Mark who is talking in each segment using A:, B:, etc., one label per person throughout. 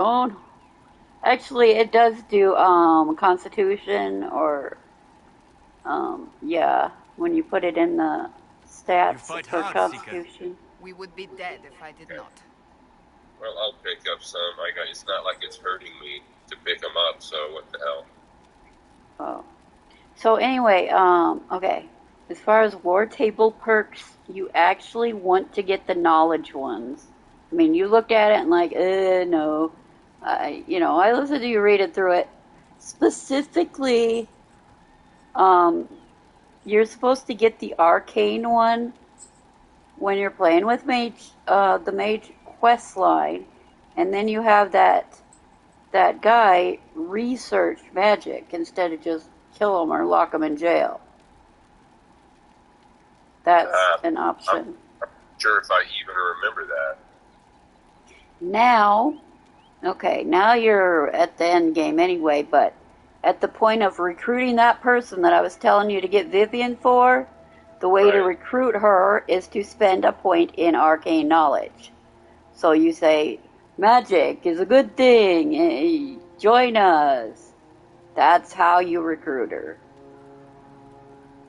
A: Oh, actually, it does do Constitution or yeah, when you put it in the
B: You
A: stats
B: fight
A: for
B: hard, Seeker.
A: Constitution.
C: We would be dead if I did
D: Okay.
C: not.
D: Well, I'll pick up some. It's not like it's hurting me to pick them up, so what the hell?
A: Oh. So anyway, okay. As far as war table perks, you actually want to get the knowledge ones. I mean, you looked at it and like, no. I listened to you read it through it. Specifically, um, you're supposed to get the arcane one when you're playing with the mage quest line, and then you have that guy research magic instead of just kill him or lock him in jail. That's an option.
D: I'm sure if I even remember that.
A: Now, okay, now you're at the end game anyway, but at the point of recruiting that person that I was telling you to get Vivian for, the way to recruit her is to spend a point in arcane knowledge. So you say, magic is a good thing, hey, join us. That's how you recruit her.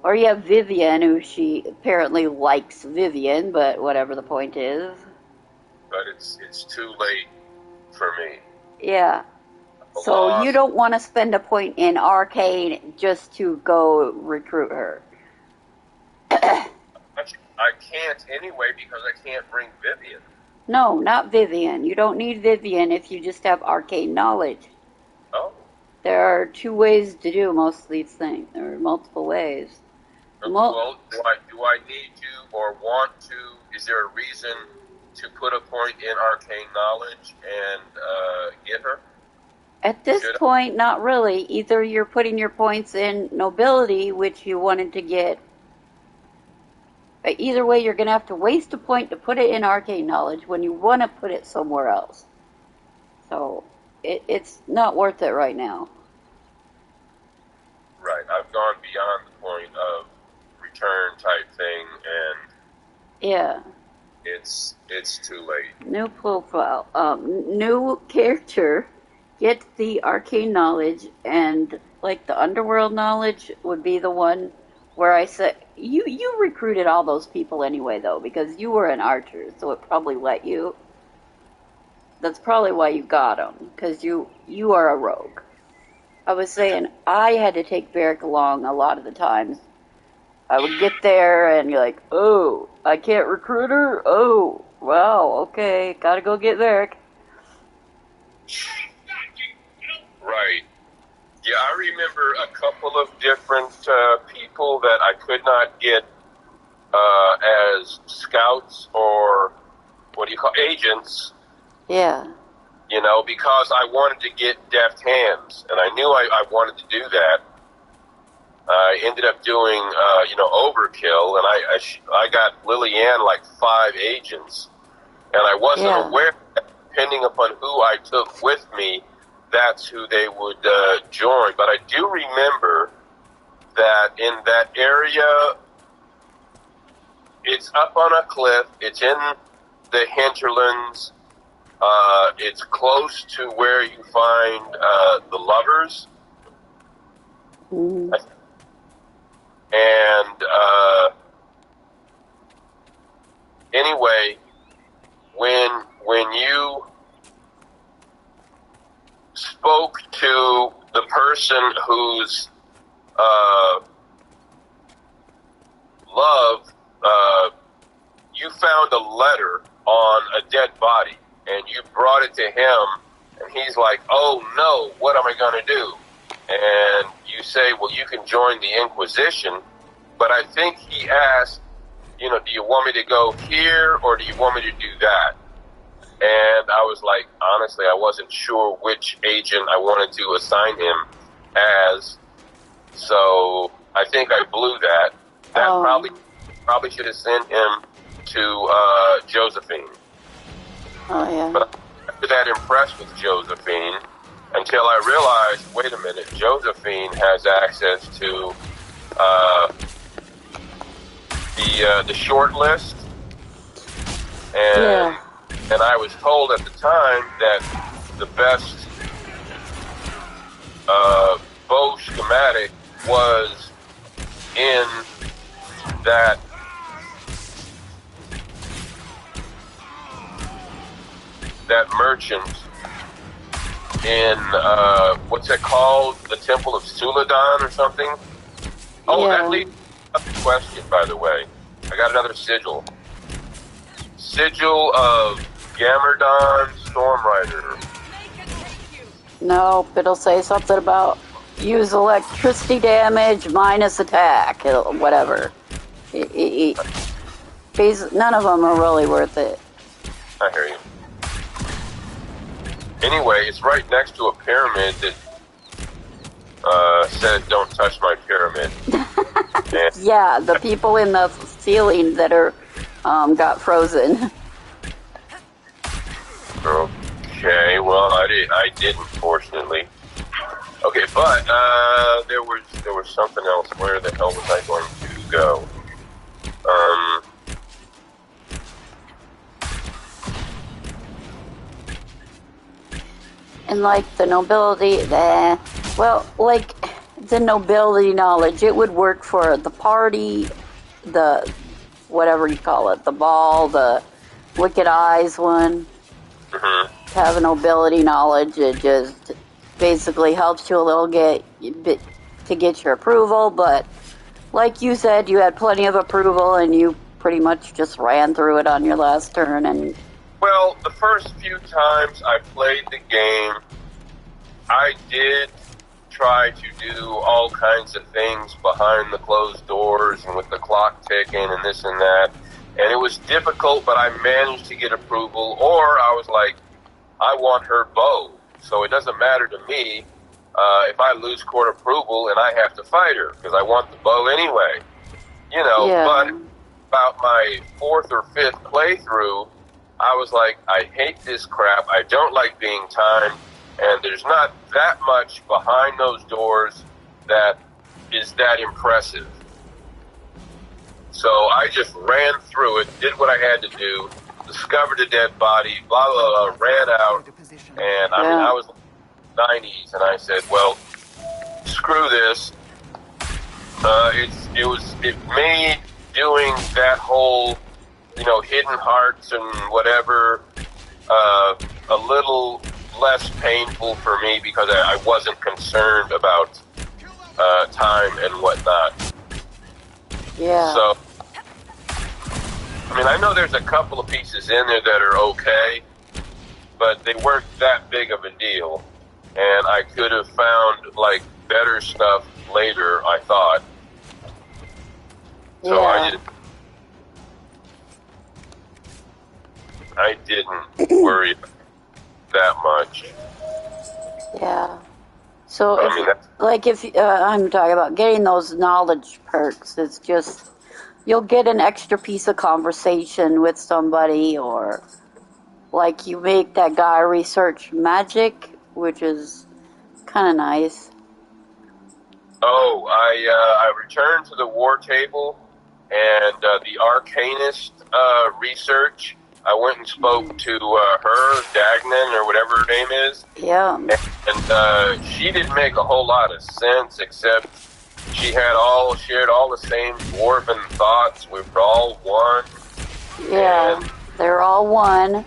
A: Or you have Vivian, who she apparently likes Vivian, but whatever the point is.
D: But it's too late for me.
A: Yeah. So you don't want to spend a point in arcane just to go recruit her.
D: I can't anyway because I can't bring Vivian.
A: No, not Vivian. You don't need Vivian if you just have arcane knowledge.
D: Oh.
A: There are two ways to do most of these things. There are multiple ways.
D: Well, do I need to or want to? Is there a reason to put a point in arcane knowledge and get her?
A: At this point, not really. Either you're putting your points in nobility, which you wanted to get. But either way, you're going to have to waste a point to put it in arcane knowledge when you want to put it somewhere else. So it's not worth it right now.
D: Right. I've gone beyond the point of return type thing, and
A: yeah,
D: it's too late.
A: New profile, new character. Get the arcane knowledge, and like the underworld knowledge would be the one where I said you recruited all those people anyway though, because you were an archer, so it probably let you. That's probably why you got them, because you are a rogue. I was saying I had to take Varric along a lot of the times. I would get there and you're like, oh, I can't recruit her? Oh, wow, okay, gotta go get Varric.
D: Right. Yeah, I remember a couple of different people that I could not get as scouts or agents.
A: Yeah.
D: You know, because I wanted to get deft hands, and I knew I wanted to do that. I ended up doing, overkill, and I got Lillian like 5 agents, and I wasn't aware that depending upon who I took with me, that's who they would join. But I do remember that in that area, it's up on a cliff, it's in the hinterlands, it's close to where you find the lovers.
A: Mm.
D: And anyway, when you spoke to the person whose love, you found a letter on a dead body, and you brought it to him, and he's like, oh no, what am I going to do? And you say, well, you can join the Inquisition, but I think he asked, do you want me to go here, or do you want me to do that? And I was like, honestly, I wasn't sure which agent I wanted to assign him as, so I think I blew that. That probably should have sent him to Josephine.
A: Oh, yeah.
D: But I was that impressed with Josephine until I realized, wait a minute, Josephine has access to the short list, and I was told at the time that the best bow schematic was in that merchant in what's it called? The Temple of Suladan or something? Oh,
A: Yeah.
D: that leads up to the question, by the way. I got another sigil. Sigil of Gammerdon Stormrider.
A: Nope, it'll say something about use electricity damage minus attack, whatever. None of them are really worth it.
D: I hear you. Anyway, it's right next to a pyramid that said, "Don't touch my pyramid." And
A: Yeah, the people in the ceiling that are got frozen.
D: okay, well, I didn't, fortunately. Okay, but there was something else. Where the hell was I going to go?
A: And like the nobility, well, like the nobility knowledge, it would work for the party, the whatever you call it, the ball, the wicked eyes one.
D: Mm-hmm.
A: To have a nobility knowledge, it just basically helps you a little to get your approval. But like you said, you had plenty of approval, and you pretty much just ran through it on your last turn. And
D: Well, the first few times I played the game, I did try to do all kinds of things behind the closed doors and with the clock ticking and this and that. And it was difficult, but I managed to get approval. Or I was like, I want her bow. So it doesn't matter to me if I lose court approval and I have to fight her, because I want the bow anyway. You know,
A: Yeah.
D: But about my fourth or fifth playthrough, I was like, I hate this crap. I don't like being timed. And there's not that much behind those doors that is that impressive. So I just ran through it, did what I had to do, discovered a dead body, blah, blah, blah, ran out. And I mean, I was 90s, and I said, well, screw this. It made doing that whole, hidden hearts and whatever, a little less painful for me, because I wasn't concerned about time and whatnot.
A: yeah,
D: So, I mean, I know there's a couple of pieces in there that are okay, but they weren't that big of a deal. And I could have found, like, better stuff later, I thought. So
A: yeah.
D: I didn't worry that much.
A: Yeah. So,
D: I mean,
A: if I'm talking about getting those knowledge perks, it's just you'll get an extra piece of conversation with somebody, or like you make that guy research magic, which is kind of nice.
D: Oh, I returned to the war table and the Arcanist research. I went and spoke to her, Dagnan, or whatever her name is.
A: Yeah.
D: And she didn't make a whole lot of sense, except she shared all the same dwarven thoughts. We were all one.
A: Yeah.
D: And,
A: they're all one.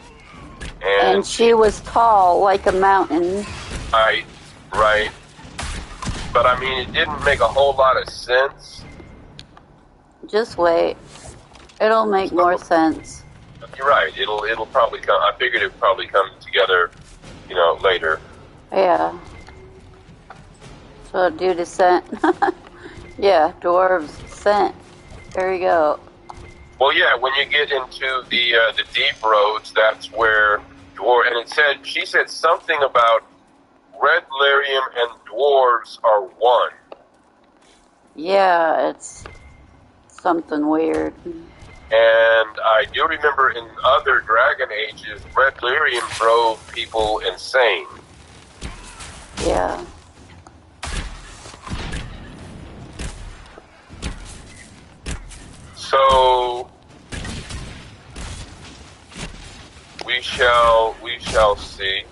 A: And she was tall like a mountain.
D: Right. But I mean, it didn't make a whole lot of sense.
A: Just wait. It'll make more sense.
D: You're right. It'll probably come. I figured it would probably come together, later.
A: Yeah. So do descent. Yeah, dwarves descent. There you go.
D: Well, yeah. When you get into the deep roads, that's where and she said something about red lyrium and dwarves are one.
A: Yeah, it's something weird.
D: And I do remember in other Dragon Ages, red lyrium drove people insane.
A: Yeah.
D: So we shall see.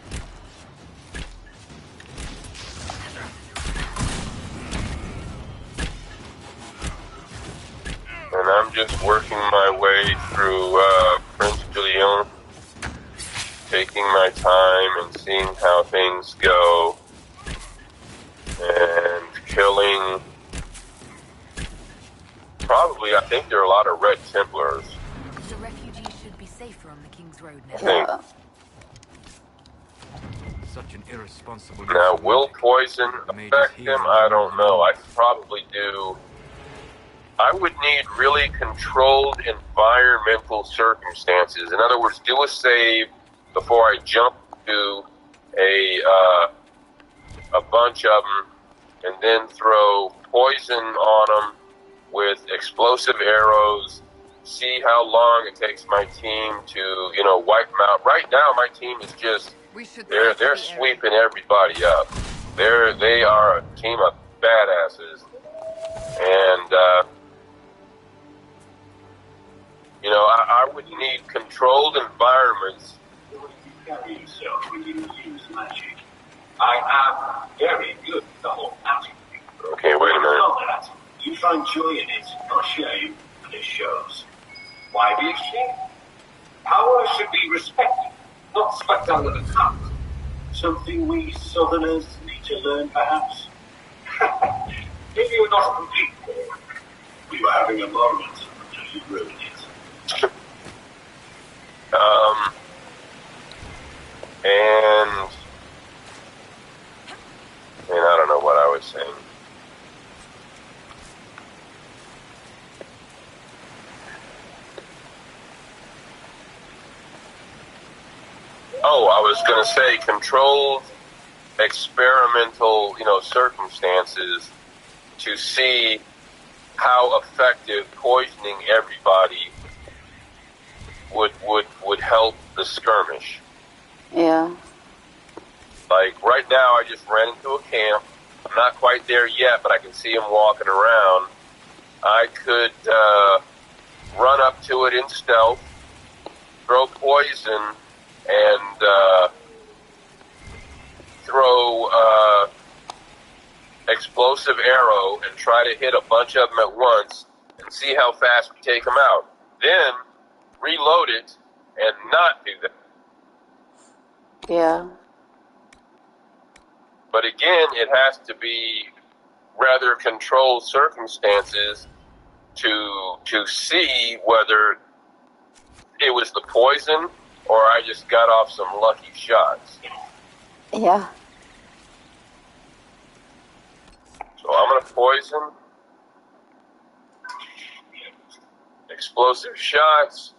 D: I'm just working my way through Prince de Leon, taking my time and seeing how things go, and killing. Probably, I think there are a lot of Red Templars.
B: The refugees should be safer on the King's Road now.
A: Yeah.
E: Such an irresponsible.
D: Now, will poison affect him? I don't know. I could probably do. I would need really controlled environmental circumstances. In other words, do a save before I jump to a bunch of them, and then throw poison on them with explosive arrows. See how long it takes my team to, wipe them out. Right now, my team is just. They're sweeping everybody up. They are a team of badasses, and I would need controlled environments.
F: Carry yourself when you use magic. I am very good at the whole magic thing.
D: Okay, wait a minute.
F: Not that. You find joy in it, not shame, and it shows. Why be ashamed? Power should be respected, not swept under the carpet. Something we Southerners need to learn, perhaps. If you were not a complete fool, we were having a moment until you ruined it.
D: And I don't know what I was saying. Oh, I was going to say controlled experimental, circumstances to see how effective poisoning everybody would help the skirmish.
A: Yeah.
D: Like right now, I just ran into a camp. I'm not quite there yet, but I can see them walking around. I could run up to it in stealth, throw poison, and throw explosive arrow and try to hit a bunch of them at once and see how fast we take them out. Then reload it and not do that.
A: Yeah.
D: But again, it has to be rather controlled circumstances to see whether it was the poison or I just got off some lucky shots.
A: Yeah.
D: So I'm going to poison. Explosive shots.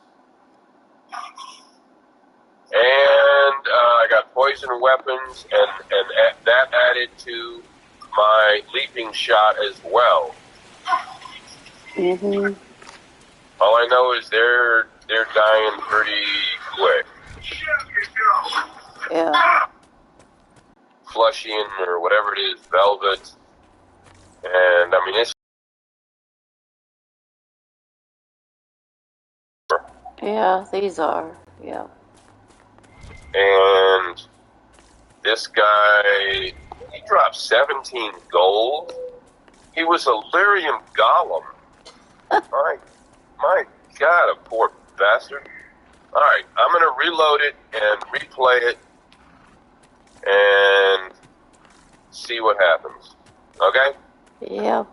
D: And I got poison weapons, and that added to my leaping shot as well.
A: Mhm.
D: All I know is they're dying pretty quick.
A: Yeah.
D: Flushing or whatever it is, velvet, and I mean it's.
A: Yeah, these are. Yeah.
D: And this guy, he dropped 17 gold. He was a lyrium golem. My God, a poor bastard. All right, I'm going to reload it and replay it and see what happens. Okay?
A: Yep.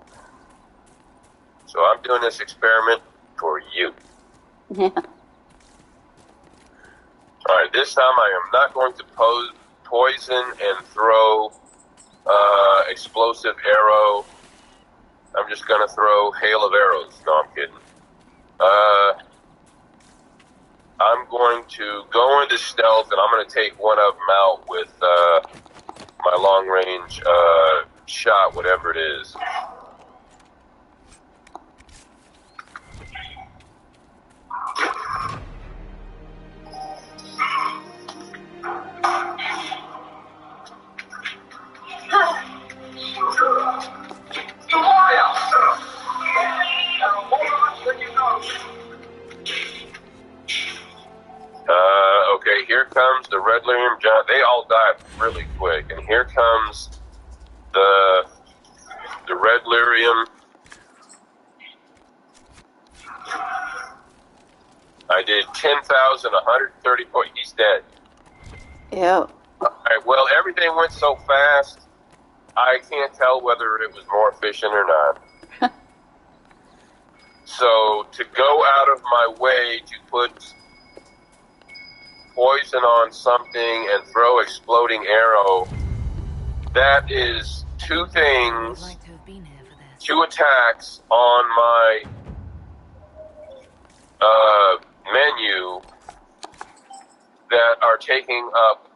D: So I'm doing this experiment for you.
A: Yeah.
D: All right, this time I am not going to poison and throw explosive arrow. I'm just going to throw hail of arrows. No, I'm kidding. I'm going to go into stealth, and I'm going to take one of them out with my long-range shot, whatever it is. Okay, here comes the red lyrium giant. They all died really quick, and here comes the red lyrium I did 10,130 points. He's dead.
A: Yep.
D: Alright, well, everything went so fast, I can't tell whether it was more efficient or not. So, to go out of my way to put poison on something and throw exploding arrow, that is two
B: I'd
D: things,
B: like to have been here for this.
D: 2 attacks on my menu that are taking up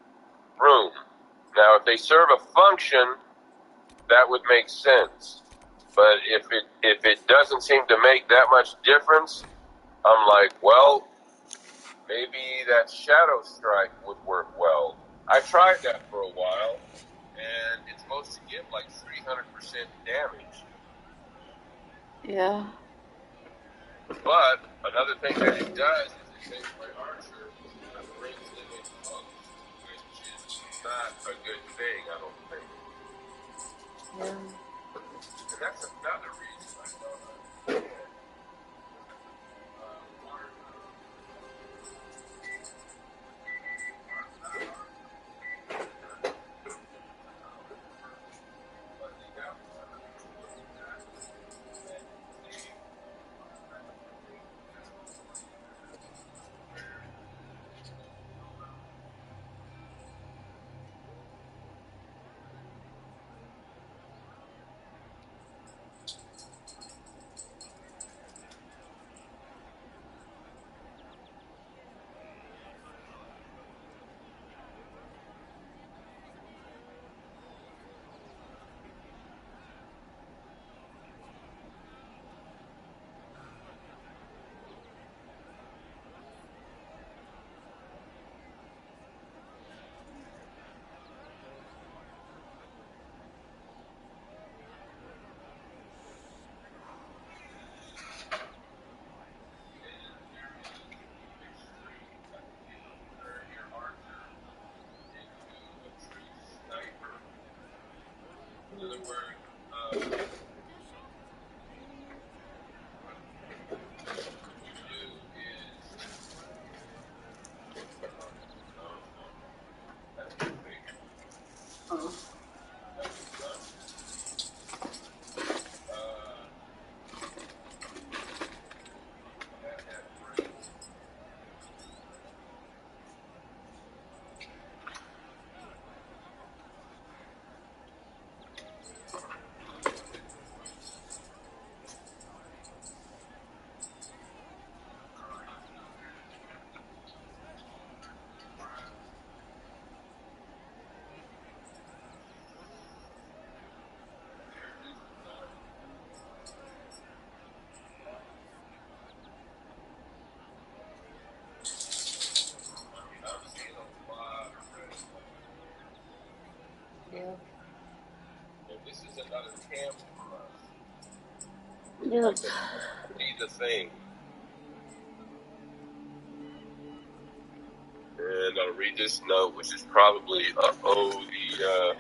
D: room. Now, if they serve a function, that would make sense. But if it doesn't seem to make that much difference, I'm like, well, maybe that Shadow Strike would work well. I tried that for a while, and it's supposed to give like 300% damage.
A: Yeah.
D: But another thing that it does is it takes my archer and brings them in close, which is not a good thing, I don't think.
A: Yeah.
D: And that's another reason I thought in other words, this is another camp for us.
A: Yep.
D: See the thing. And I'll read this note, which is probably, the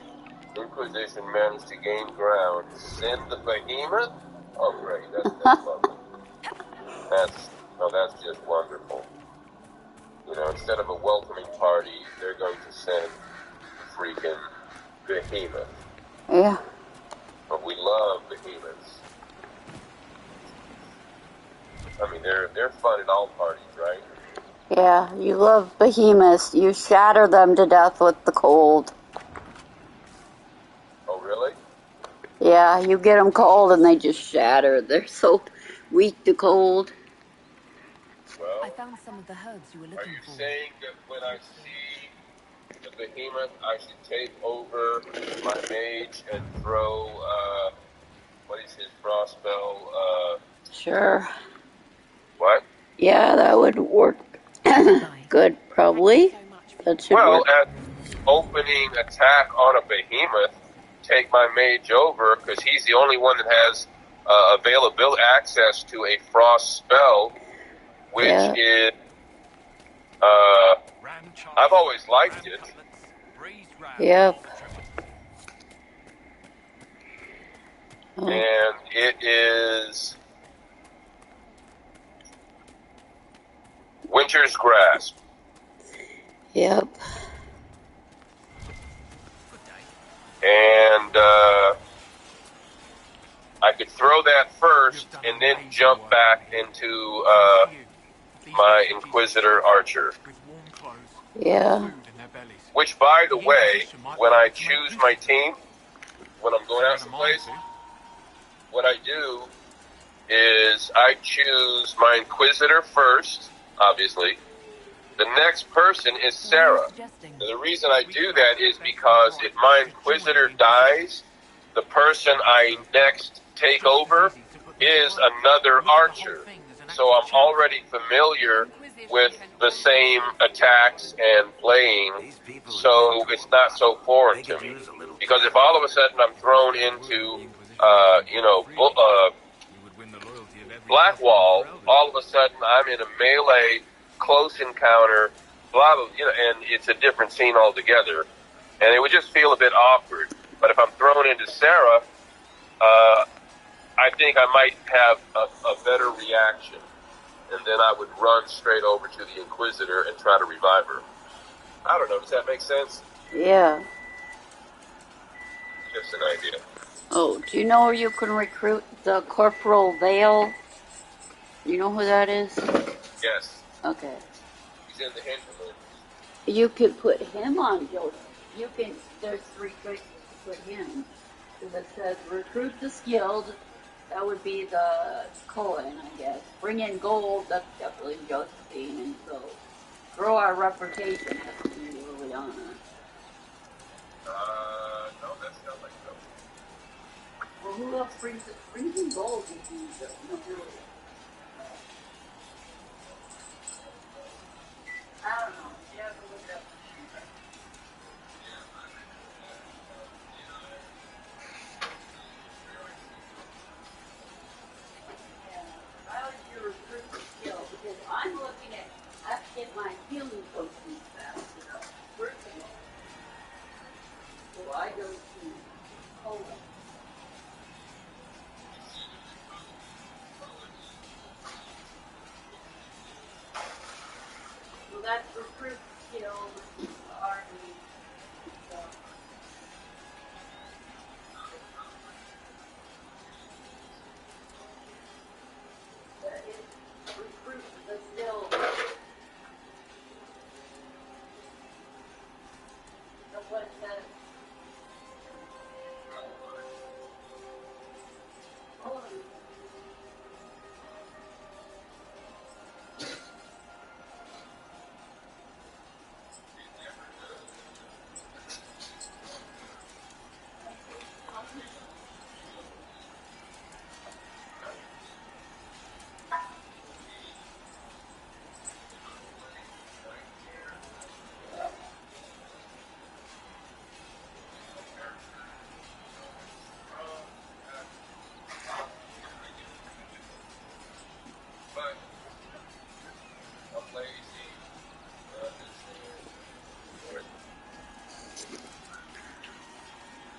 D: Inquisition managed to gain ground. Send the behemoth? Oh, great. That's lovely. That's just wonderful. You know, instead of a welcoming party, they're going to send freaking behemoth.
A: Yeah.
D: But we love behemoths. I mean, they're fun at all parties, right?
A: Yeah, you love behemoths. You shatter them to death with the cold.
D: Oh, really?
A: Yeah, you get them cold and they just shatter. They're so weak to cold.
D: Well,
B: I found some of the herbs you were
D: are
B: looking
D: you
B: for.
D: saying that when I see the behemoth, I should take over my mage and throw, what is his frost spell?
A: Sure.
D: What?
A: Yeah, that would work. Good, probably. That should
D: Well,
A: work.
D: at opening attack on a behemoth, take my mage over, because he's the only one that has available access to a frost spell, which is, I've always liked it.
A: Yep. Oh.
D: And it is Winter's Grasp.
A: Yep.
D: And I could throw that first and then jump back into my Inquisitor Archer.
A: Yeah.
D: Which, by the way, when I choose my team, when I'm going out someplace, what I do is I choose my Inquisitor first, obviously. The next person is Sarah. And the reason I do that is because if my Inquisitor dies, the person I next take over is another Archer. So I'm already familiar with the same attacks and playing, so it's not so foreign to me. Because if all of a sudden I'm thrown into, Blackwall, all of a sudden I'm in a melee, close encounter, blah, blah, and it's a different scene altogether. And it would just feel a bit awkward. But if I'm thrown into Sarah, I think I might have a better reaction. And then I would run straight over to the Inquisitor and try to revive her. I don't know, does that make sense?
A: Yeah.
D: Just an idea.
A: Oh, do you know where you can recruit the Corporal Vale? You know who that is?
D: Yes.
A: Okay.
D: He's in the Hinterland.
A: You could put him on Joseph. There's 3 choices to put him. Because it says recruit the skilled. That would be the Cohen, I guess. Bring in gold. That's definitely Josephine. And so grow our reputation. Has to be Liliana.
D: No, that's not like that.
A: Well, who else brings in gold? No, really. I don't know. You have to look it up. I like your recruitment skill because I'm looking at I have to get my healing potions back, first of all. So I go to Cola. So that's recruit skills, army, stuff. That is recruit the skills. That's what it says. Oh,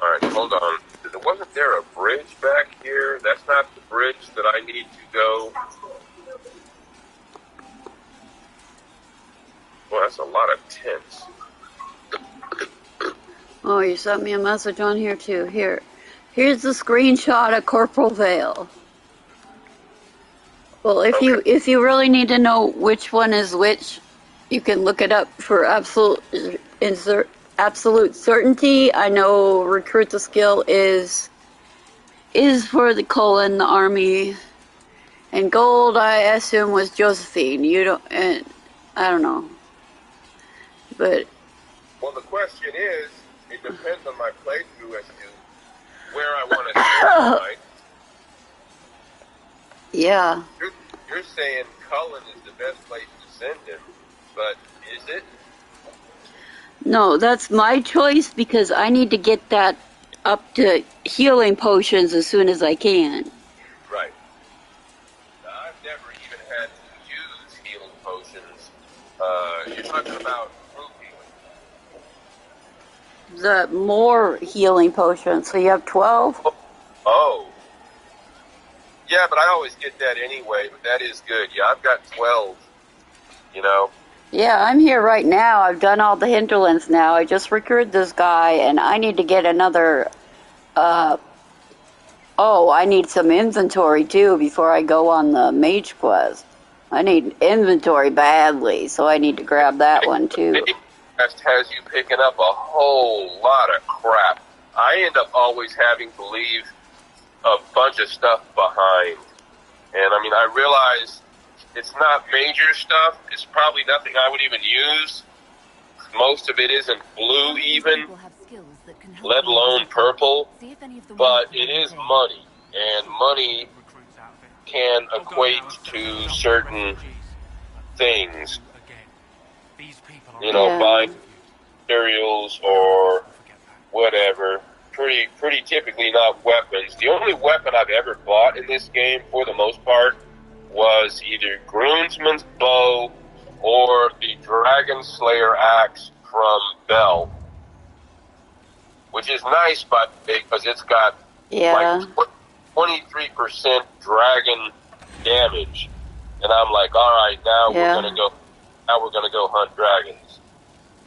D: Alright, hold on. Wasn't there a bridge back here? That's not the bridge that I need to go. Well, that's a lot of tents.
A: Oh, you sent me a message on here too. Here's the screenshot of Corporal Vale. Well, if you really need to know which one is which, you can look it up for absolute certainty. I know recruit the skill is for the Colon, the army, and gold I assume was Josephine. I don't know, but
D: well, the question is, it depends on my playthrough as to where I want to send mine.
A: Yeah.
D: You're saying Cullen is the best place to send him, but is it?
A: No, that's my choice because I need to get that up to healing potions as soon as I can.
D: Right. I've never even had to use healing potions. You're talking about group healing.
A: The more healing potions, so you have 12?
D: Oh. Yeah, but I always get that anyway, but that is good. Yeah, I've got 12 you know?
A: Yeah, I'm here right now. I've done all the hinterlands now. I just recruited this guy, and I need to get another, I need some inventory, too, before I go on the mage quest. I need inventory badly, so I need to grab that one, too.
D: The quest has you picking up a whole lot of crap. I end up always having to leave a bunch of stuff behind. And, I mean, I realize it's not major stuff. It's probably nothing I would even use. Most of it isn't blue even,
B: People have skills that can help
D: let
B: you
D: alone
B: with
D: purple.
B: See if any of them
D: But
B: work
D: it is
B: for you.
D: money. And money can equate to certain things. You know,
A: Yeah.
D: buying materials or whatever. Pretty typically not weapons. The only weapon I've ever bought in this game, for the most part, was either Groomsman's bow or the Dragon Slayer axe from Bell, which is nice, but because it's got
A: Yeah.
D: like 23% dragon damage, and I'm like, all right, now
A: Yeah.
D: we're gonna go hunt dragons.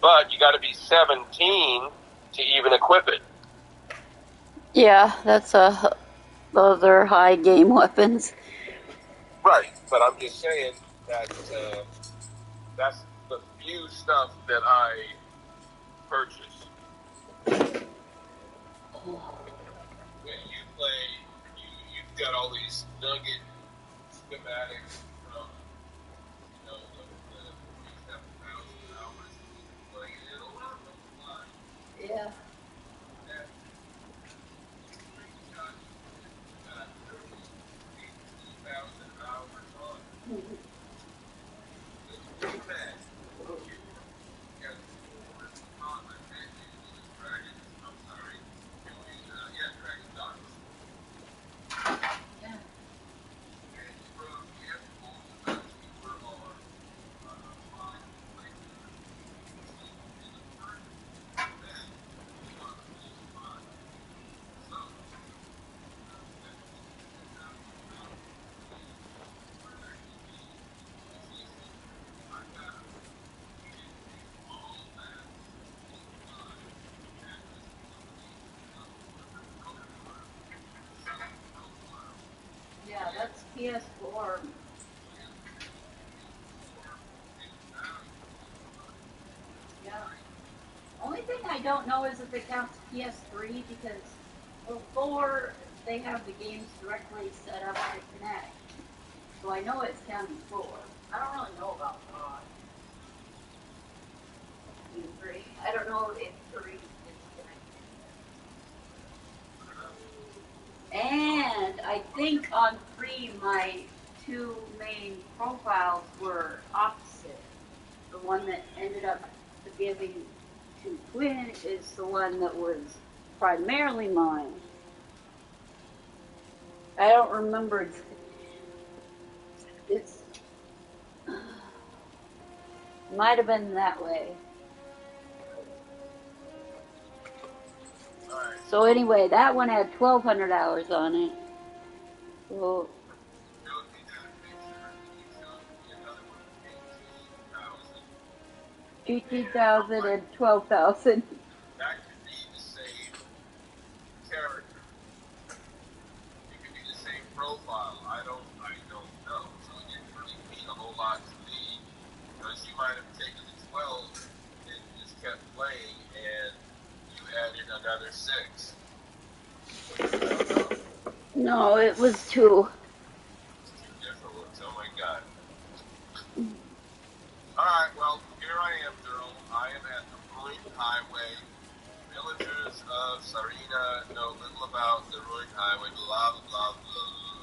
D: But you got to be 17 to even equip it.
A: Yeah, those are high game weapons.
D: Right, but I'm just saying that that's the few stuff that I purchase. When you play, you've got all these nugget schematics from, you know, the 47,000 hours of playing it. A lot of them fly.
A: Yeah.
D: And got 32,000 hours on it. It's pretty bad.
A: Yeah, that's PS4. Yeah. Only thing I don't know is if it counts PS3 because before they have the games directly set up to connect. So I know it's counting 4. I don't really know about 3. I don't know if 3 is connected. And I think on 3 my 2 main profiles were opposite. The one that ended up giving to Quinn is the one that was primarily mine. I don't remember. It's might have been that way. So anyway, that one had 1,200 hours on it. So 18,000 and 12,000.
D: That could be the same character. It could be the same profile. I don't know. So it didn't really mean a whole lot to me because you might have taken the 12 and just kept playing and you added another 6.
A: No, it was 2.
D: Different ones. Oh my god. Alright, well, here I am, Daryl. I am at the Ruined Highway. Villagers of Sarina know little about the Ruined Highway. Blah, blah, blah,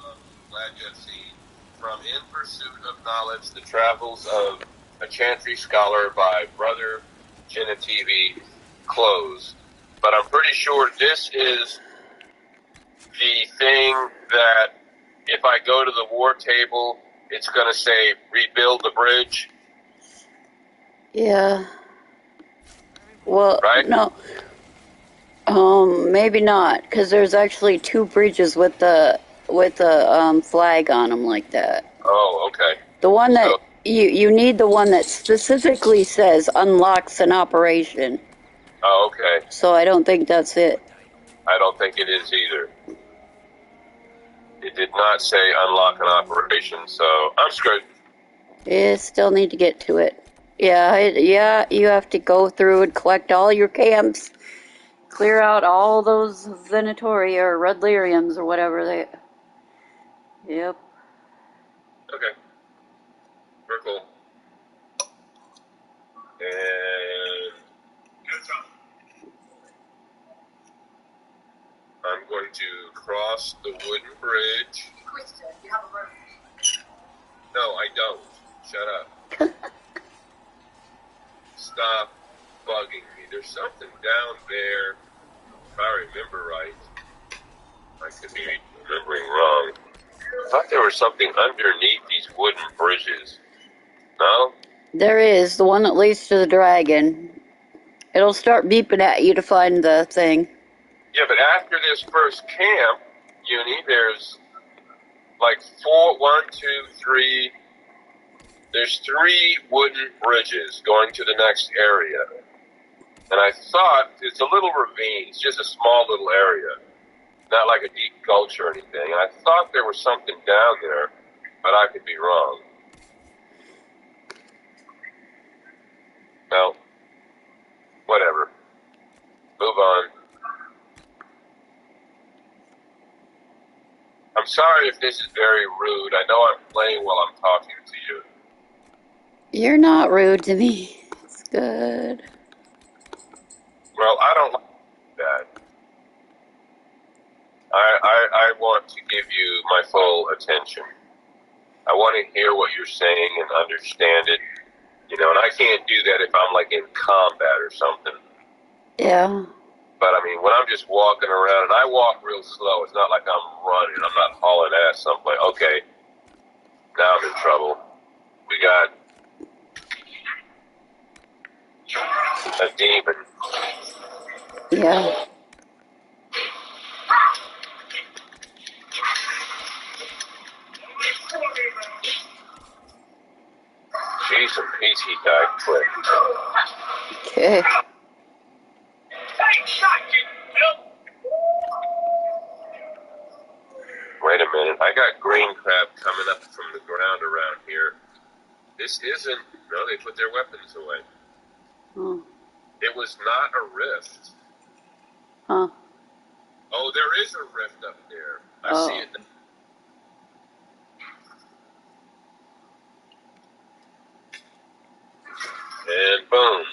D: blah. Glad you have seen. From In Pursuit of Knowledge, The Travels of a Chantry Scholar by Brother Genetivi, closed. But I'm pretty sure this is the thing that if I go to the war table, it's going to say rebuild the bridge.
A: Yeah. Well,
D: Right?
A: no. Maybe not, because there's actually 2 bridges with the flag on them like that.
D: Oh, okay.
A: The one that
D: So-
A: You need the one that specifically says unlocks an operation.
D: Oh, okay.
A: So I don't think that's it.
D: I don't think it is either. It did not say unlock an operation, so I'm screwed.
A: You still need to get to it. Yeah, you have to go through and collect all your camps, clear out all those Venatori or Red Lyriums or whatever they. Yep.
D: Okay. Very cool. And I'm going to cross the wooden bridge. No, I don't. Shut up. Stop bugging me. There's something down there, if I remember right. I could be remembering wrong. I thought there was something underneath these wooden bridges. No?
A: There is the one that leads to the dragon. It'll start beeping at you to find the thing.
D: Yeah, but after this first camp, Uni, there's like 4, 1, 2, 3. There's 3 wooden bridges going to the next area. And I thought it's a little ravine. It's just a small little area. Not like a deep gulch or anything. And I thought there was something down there, but I could be wrong. No. Whatever. Move on. I'm sorry if this is very rude. I know I'm playing while I'm talking to you.
A: You're not rude to me. It's good.
D: Well, I don't like that. I want to give you my full attention. I want to hear what you're saying and understand it. You know, and I can't do that if I'm like in combat or something.
A: Yeah.
D: But I mean, when I'm just walking around, and I walk real slow, it's not like I'm running. I'm not hauling ass someplace. Okay, now I'm in trouble. We got a demon.
A: Yeah.
D: Jeez and Pete, he died quick.
A: Okay.
D: Wait a minute, I got green crab coming up from the ground around here. This isn't... No, they put their weapons away.
A: Oh.
D: It was not a rift.
A: Huh.
D: Oh, there is a rift up there. I see it. And boom.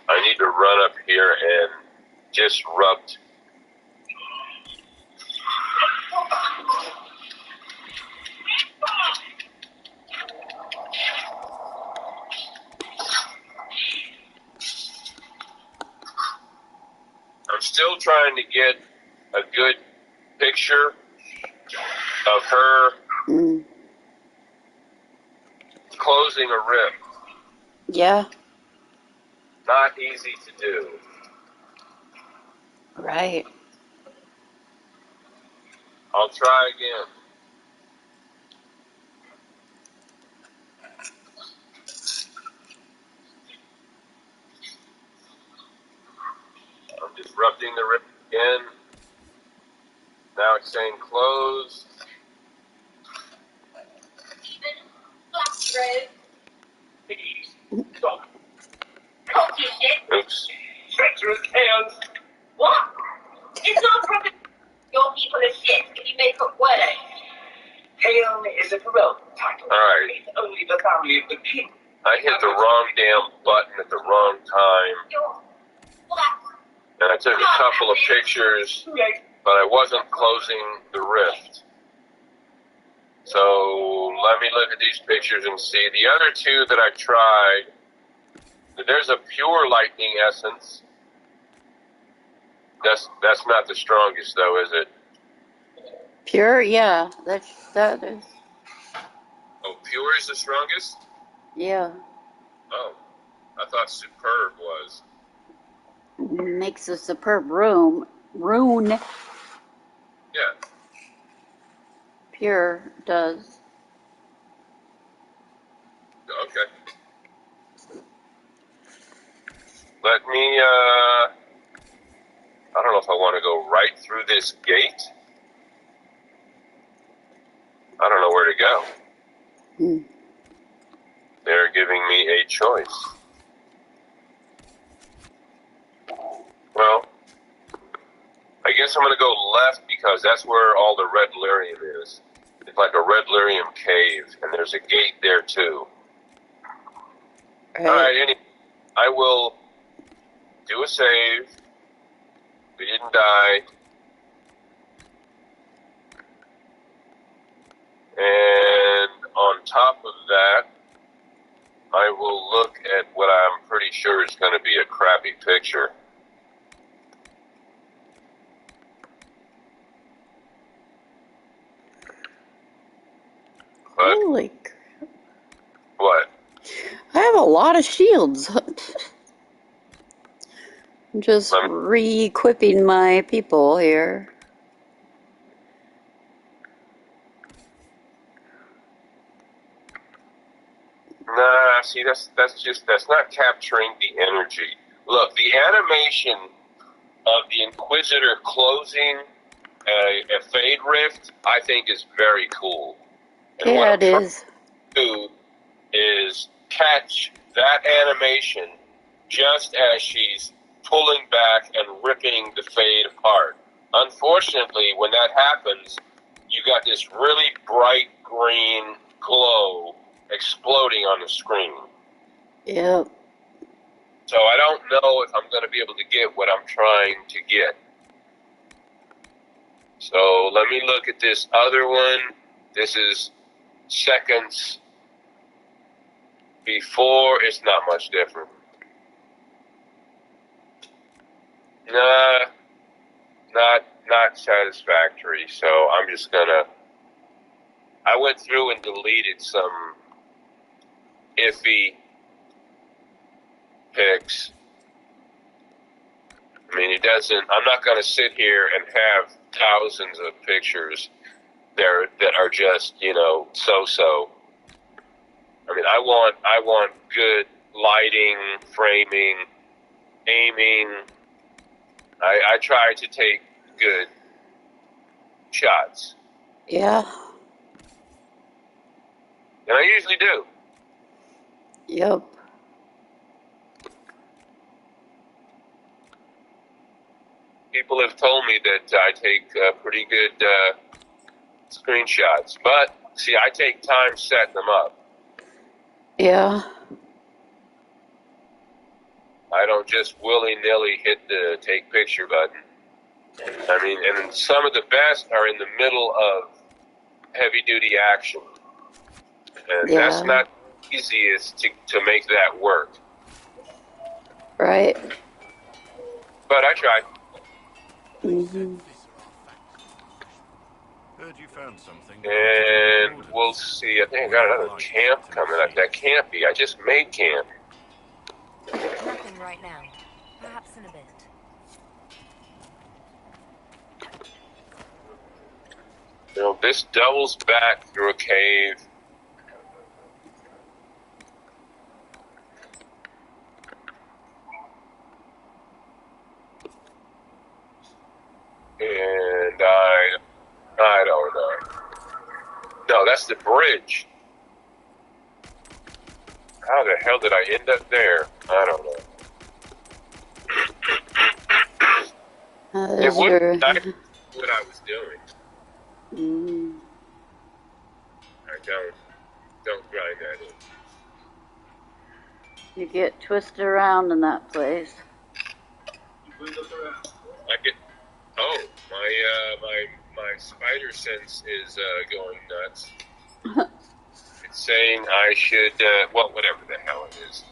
D: I need to run up here and disrupt. I'm still trying to get a good picture of her closing a rift.
A: Yeah.
D: Not easy to do.
A: Right.
D: I'll try again. I'm disrupting the rift again. Now it's saying close. Stop. Oops.
F: Treacherous hands.
G: What? It's not from your people are shit if you make up words.
F: Hail is a parole title.
D: Alright.
F: It's only the family of the king.
D: I hit the wrong damn button at the wrong time.
G: You're black.
D: And I took a couple of pictures, but I wasn't closing the rift. So let me look at these pictures and see. The other 2 that I tried, there's a pure lightning essence. That's not the strongest though, is it?
A: Pure? Yeah. That is.
D: Oh, pure is the strongest?
A: Yeah.
D: Oh, I thought superb was.
A: Makes a superb room. Rune.
D: Yeah.
A: Pure does.
D: Okay. Let me, I don't know if I want to go right through this gate. I don't know where to go.
A: Hmm.
D: They're giving me a choice. Well, I guess I'm going to go left because that's where all the red lyrium is. It's like a red lyrium cave, and there's a gate there too.
A: Right.
D: All right, anyway, I will do a save. We didn't die. And on top of that, I will look at what I'm pretty sure is going to be a crappy picture. But
A: Holy crap.
D: what?
A: I have a lot of shields. I'm just
D: Let me,
A: re-equipping my people here.
D: nah, see, that's not capturing the energy. Look, the animation of the Inquisitor closing a Fade Rift, I think is very cool. And what
A: Yeah,
D: I'm
A: it
D: trying
A: is.
D: to do is catch that animation just as she's pulling back and ripping the Fade apart. Unfortunately, when that happens, you got this really bright green glow exploding on the screen.
A: Yep.
D: So I don't know if I'm going to be able to get what I'm trying to get. So let me look at this other one. This is seconds before. It's not much different. Nah, not satisfactory. So I'm just gonna. I went through and deleted some iffy pics. I mean, it doesn't. I'm not gonna sit here and have thousands of pictures there that are just so. I mean, I want good lighting, framing, aiming. I try to take good shots,
A: Yeah.
D: and I usually do.
A: Yep.
D: People have told me that I take pretty good screenshots, but see, I take time setting them up.
A: Yeah.
D: I don't just willy-nilly hit the take picture button. I mean, and some of the best are in the middle of heavy-duty action. And that's
A: Yeah.
D: not easiest to make that work.
A: Right.
D: But I try.
A: Mm-hmm.
E: Heard you found something.
D: And we'll see. I think I got another camp coming up. That can't be. I just made camp.
B: Nothing right now. Perhaps in a bit.
D: This doubles back through a cave. And I don't know. No, that's the bridge. How the hell did I end up there? I don't know. It wouldn't what I was doing. Don't grind that in.
A: You get twisted around in that place.
D: I get. Oh, my spider sense is going nuts. It's saying I should. Well, whatever the hell it is.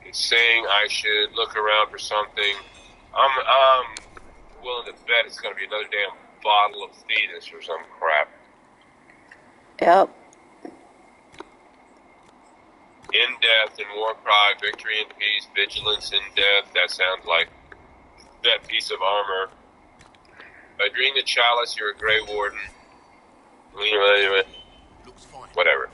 D: It's saying I should look around for something. I'm willing to bet it's going to be another damn bottle of Thetis or some crap.
A: Yep.
D: In death and war cry, victory and peace, vigilance in death. That sounds like that piece of armor. By drinking the chalice, you're a Grey Warden. Whatever.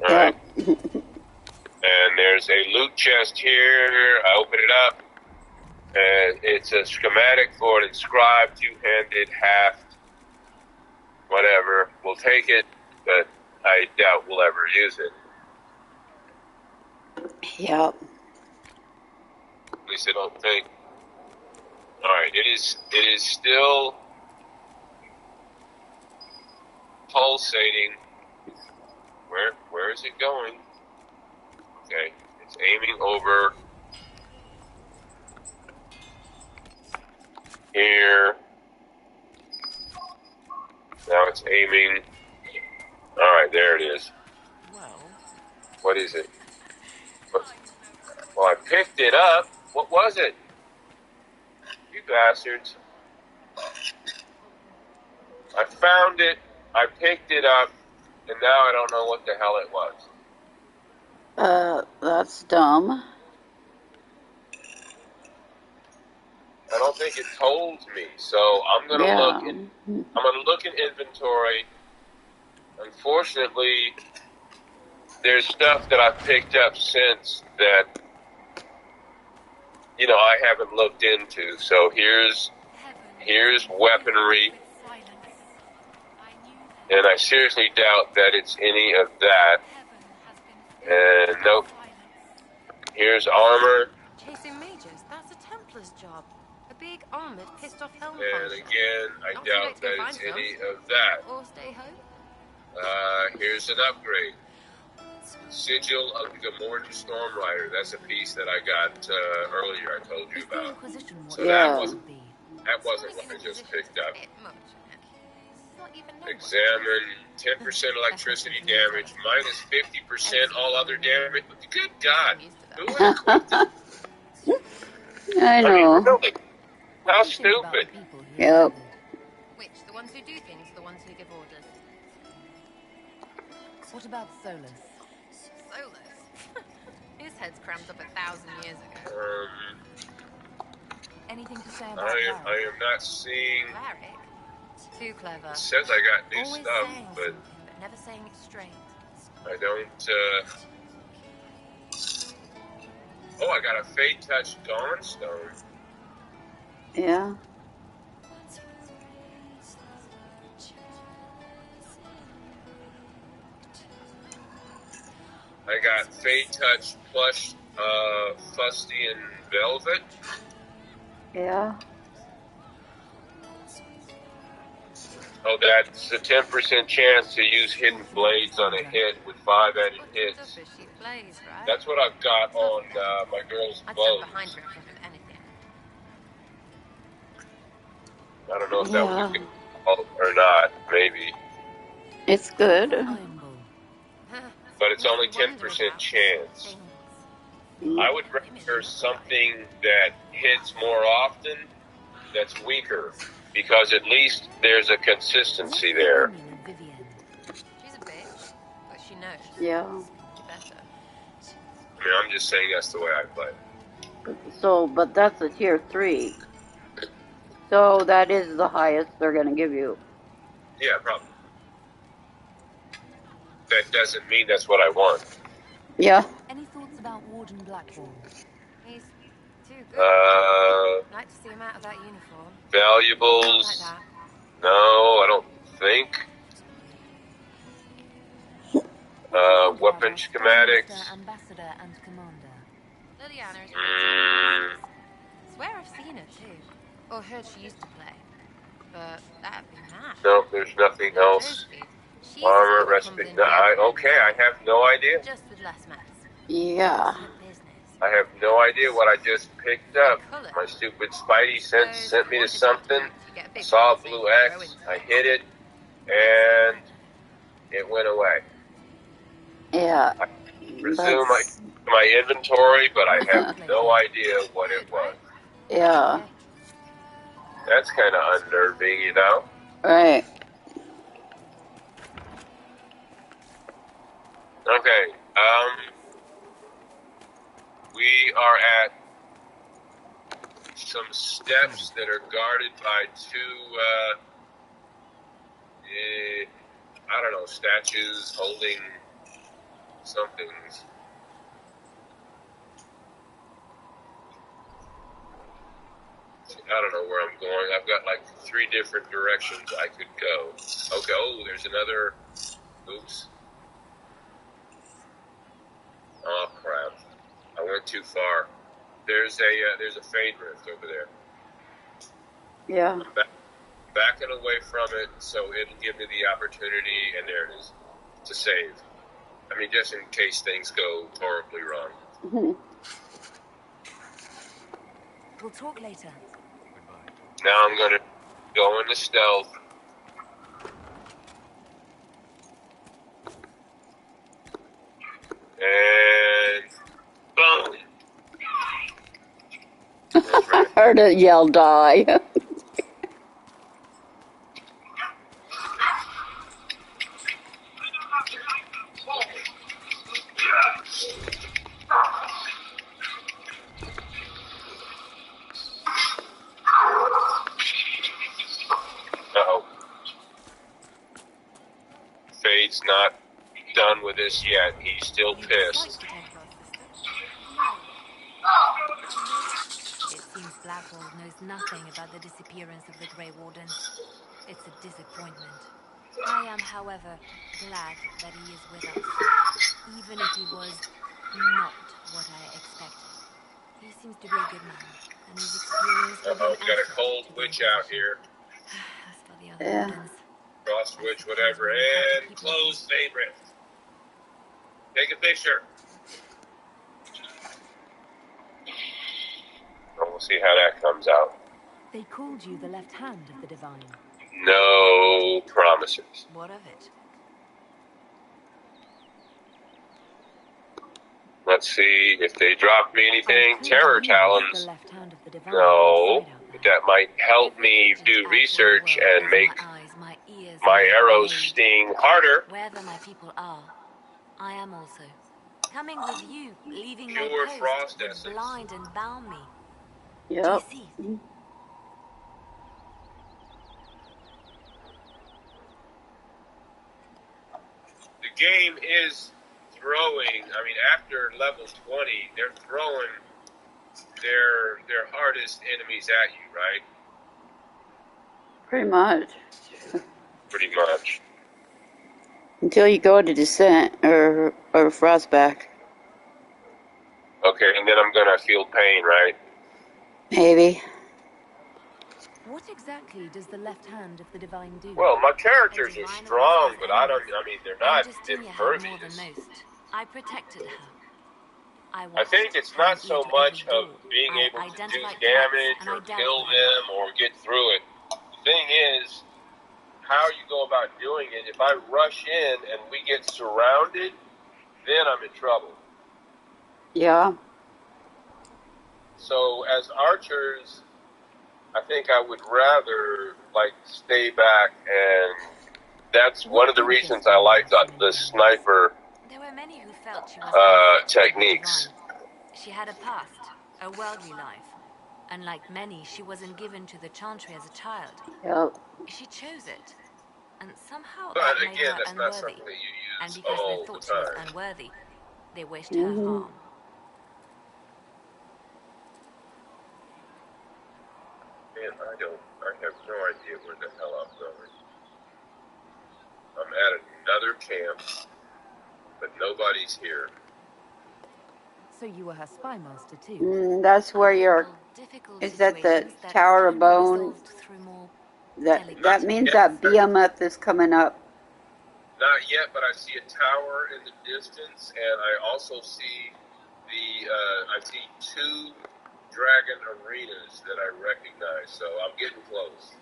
D: Alright. And there's a loot chest here. I open it up. And it's a schematic for an inscribed, two-handed, haft, whatever. We'll take it, but I doubt we'll ever use it.
A: Yep.
D: At least I don't think. Alright, it is still pulsating. Where is it going? Okay, it's aiming over here. Now it's aiming. Alright, there it is. What is it? Well, I picked it up. What was it? You bastards. I found it, I picked it up, and now I don't know what the hell it was.
A: That's dumb.
D: I don't think it told me, so I'm gonna look in inventory. Unfortunately, there's stuff that I've picked up since that, you know, I haven't looked into. So here's weaponry, and I seriously doubt that it's any of that. And nope. Here's armor.
H: Chasing mages, that's a Templar's job. A big armored, pissed off helm
D: And
H: polisher.
D: again, I
H: Not
D: doubt
H: too late to go
D: that it's
H: find
D: any
H: some.
D: of that.
H: Or stay home.
D: Here's an upgrade. Sigil of the Gamorrean Stormrider. That's a piece that I got earlier. I told you
B: If the
D: about.
B: Inquisition
D: So
B: was
A: Yeah.
D: that wasn't what I just picked up.
H: Bit much, isn't it? It's not even know what
D: Examine 10% electricity damage, minus 50% all other damage. Good God, who would have clicked it?
A: I
D: I mean,
A: know.
D: really? How
B: What do you think about the
D: stupid?
B: people here?
A: Yep.
H: Which, the ones who do things or the ones who give orders?
B: What about Solus?
H: Solus. His head's crammed up 1,000 years ago.
B: Anything to say about
D: I
B: Varric?
D: am not seeing.
H: Varric. Too clever.
D: It says I got new
H: Always
D: stuff,
H: saying
D: but
H: something, but never saying it straight.
D: I don't. Oh, I got a Fate Touch Dawnstone.
A: Yeah.
D: I got Fate Touch plush fustian velvet.
A: Yeah.
D: Oh, that's a 10% chance to use hidden blades on a hit with 5 added hits.
H: Stuff as she plays, right?
D: That's what I've got on my girl's
H: I'd stand
D: bows.
H: behind her if it anything.
D: I don't know if that
A: Yeah.
D: was a good call or not, maybe.
A: It's good.
B: Iron Bull.
D: But it's only
H: Makes me
D: 10%
H: wonder
D: chance.
H: about things.
D: I would rather something that hits more often that's weaker, because at least there's a consistency there.
B: What's the opinion of Vivienne?
H: She's a bitch, but she knows.
A: Yeah.
H: Be better.
D: I mean, I'm just saying that's the way I play.
A: So, but that's a tier 3. So that is the highest they're gonna give you.
D: Yeah, probably. That doesn't mean that's what I want.
A: Yeah.
B: Any thoughts about Warden Blackbourne?
H: He's too good. Like to see him out of that uniform. Not like
D: Valuables.
H: that.
D: No, I don't think. Weapon schematics.
B: Master, Ambassador and Commander.
H: Liliana is swear I've seen her too. Or heard she used to play. But that'd be mad.
D: No, there's nothing else.
H: She's
D: Armor,
H: the
D: recipe.
H: one
D: No,
H: comes in
D: okay, I have no idea.
H: just with less mess.
A: Yeah.
H: Good business.
D: I have no idea what I just picked up. My stupid Spidey sense sent me to something. Saw blue X. I hit it, and it went away.
A: Yeah.
D: Resume
A: That's-
D: my inventory, but I have no idea what it was.
A: Yeah.
D: That's kind of unnerving, you know?
A: Right.
D: Okay, We are at some steps that are guarded by two, I don't know, statues holding something. I don't know where I'm going. I've got like 3 different directions I could go. Okay, oh, there's another. Oops. Oh, crap. I went too far. There's a fade rift over there.
A: Yeah.
D: I'm backing away from it so it'll give me the opportunity, and there it is, to save. I mean, just in case things go horribly wrong.
A: Mm-hmm.
B: We'll talk later.
D: Now I'm going to go into stealth. And boom.
A: I heard it yell die.
D: Uh-oh. Fade's not done with this yet. He's still pissed.
B: It seems Blackwall knows nothing about the disappearance of the Grey Wardens. It's a disappointment. I am, however, glad that he is with us, even if he was not what I expected. He seems to be a good man, and his experience will be an
D: We got a
B: asset
D: cold
B: to the
D: witch
B: Inquisition.
D: out here.
B: As for the other
A: Yeah.
B: Wardens,
D: Cross switch, whatever. And close fade rift. Take a picture. We'll see how that comes out.
B: they called you the left hand of the Divine.
D: No promises.
B: What of it?
D: Let's see if they drop me anything.
B: I could
D: Terror
B: use
D: talons.
B: the left hand of the Divine
D: No.
B: inside out there.
D: That might help me do research and make my arrows sting harder.
B: Wherever my people are, I am also. Coming with you, leaving
D: Pure
B: my post
D: frost
B: would
D: essence.
B: blind and bound me. Do you
A: Yep.
B: see?
D: The game is throwing, I mean, after level 20, they're throwing their hardest enemies at you, right?
A: Pretty much.
D: Pretty much.
A: Until you go to Descent or Frostback.
D: Okay, and then I'm gonna feel pain, right?
A: Maybe.
B: What exactly does the left hand of the Divine do?
D: Well, my characters are
B: Divine
D: strong,
B: always
D: but
B: has
D: I mean, they're not
B: Justinia had more than
D: impervious.
B: most. I protected her.
D: I think it's not so much of being able to do damage or kill them or get through it. The thing is, how you go about doing it. If I rush in and we get surrounded, then I'm in trouble.
A: Yeah.
D: So as archers, I think I would rather stay back, and that's one of the reasons I like the sniper
B: There were many who felt she was
D: techniques.
B: She had a past, a worldly life, and like many, she wasn't given to the Chantry as a child.
A: Yep.
B: She chose it, and somehow
D: But
B: that made
D: again,
B: her
D: that's not
B: unworthy.
D: something that you
B: And
D: use
B: because they
D: all
B: thought
D: the
B: she was
D: time.
B: unworthy, they wished her harm.
D: Man, I have no idea where the hell I'm going. I'm at another camp, but nobody's here.
B: So you were her spy master too?
A: That's where you're. Is that the Tower of Bone? That means that behemoth is coming up.
D: Not yet, but I see a tower in the distance, and I also see I see 2 dragon arenas that I recognize, so I'm getting close.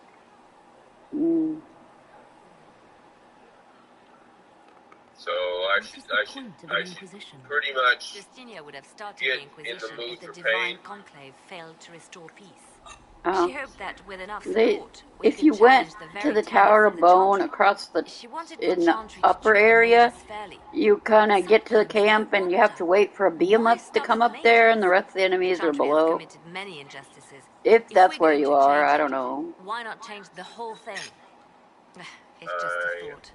D: So I should pretty much
B: Justinia would have started
D: get
B: the Inquisition
D: in the mood
B: if the
D: for
B: Divine
D: pain.
B: Conclave failed to restore peace. She hoped that with enough
A: They,
B: support, we
A: if
B: could
A: you went
B: challenge the
A: to
B: very
A: the
B: tenets
A: Tower
B: of
A: of
B: the
A: Bone
B: Chantry.
A: across the
B: She wanted the
A: in the
B: Chantry to
A: upper
B: treat the
A: area,
B: mages fairly.
A: you kind of get to the
B: Sometimes I
A: camp and you have to
B: wonder,
A: wait for a beam
B: why
A: up to
B: stop
A: come
B: at
A: up there, and the
B: mages?
A: rest of the
B: The
A: enemies are
B: Chantry has
A: below.
B: committed many injustices.
A: If
B: If
A: that's
B: we're
A: where
B: going
A: you
B: to
A: are,
B: change
A: I
B: it,
A: don't know.
B: why not change the whole thing? It's just a thought.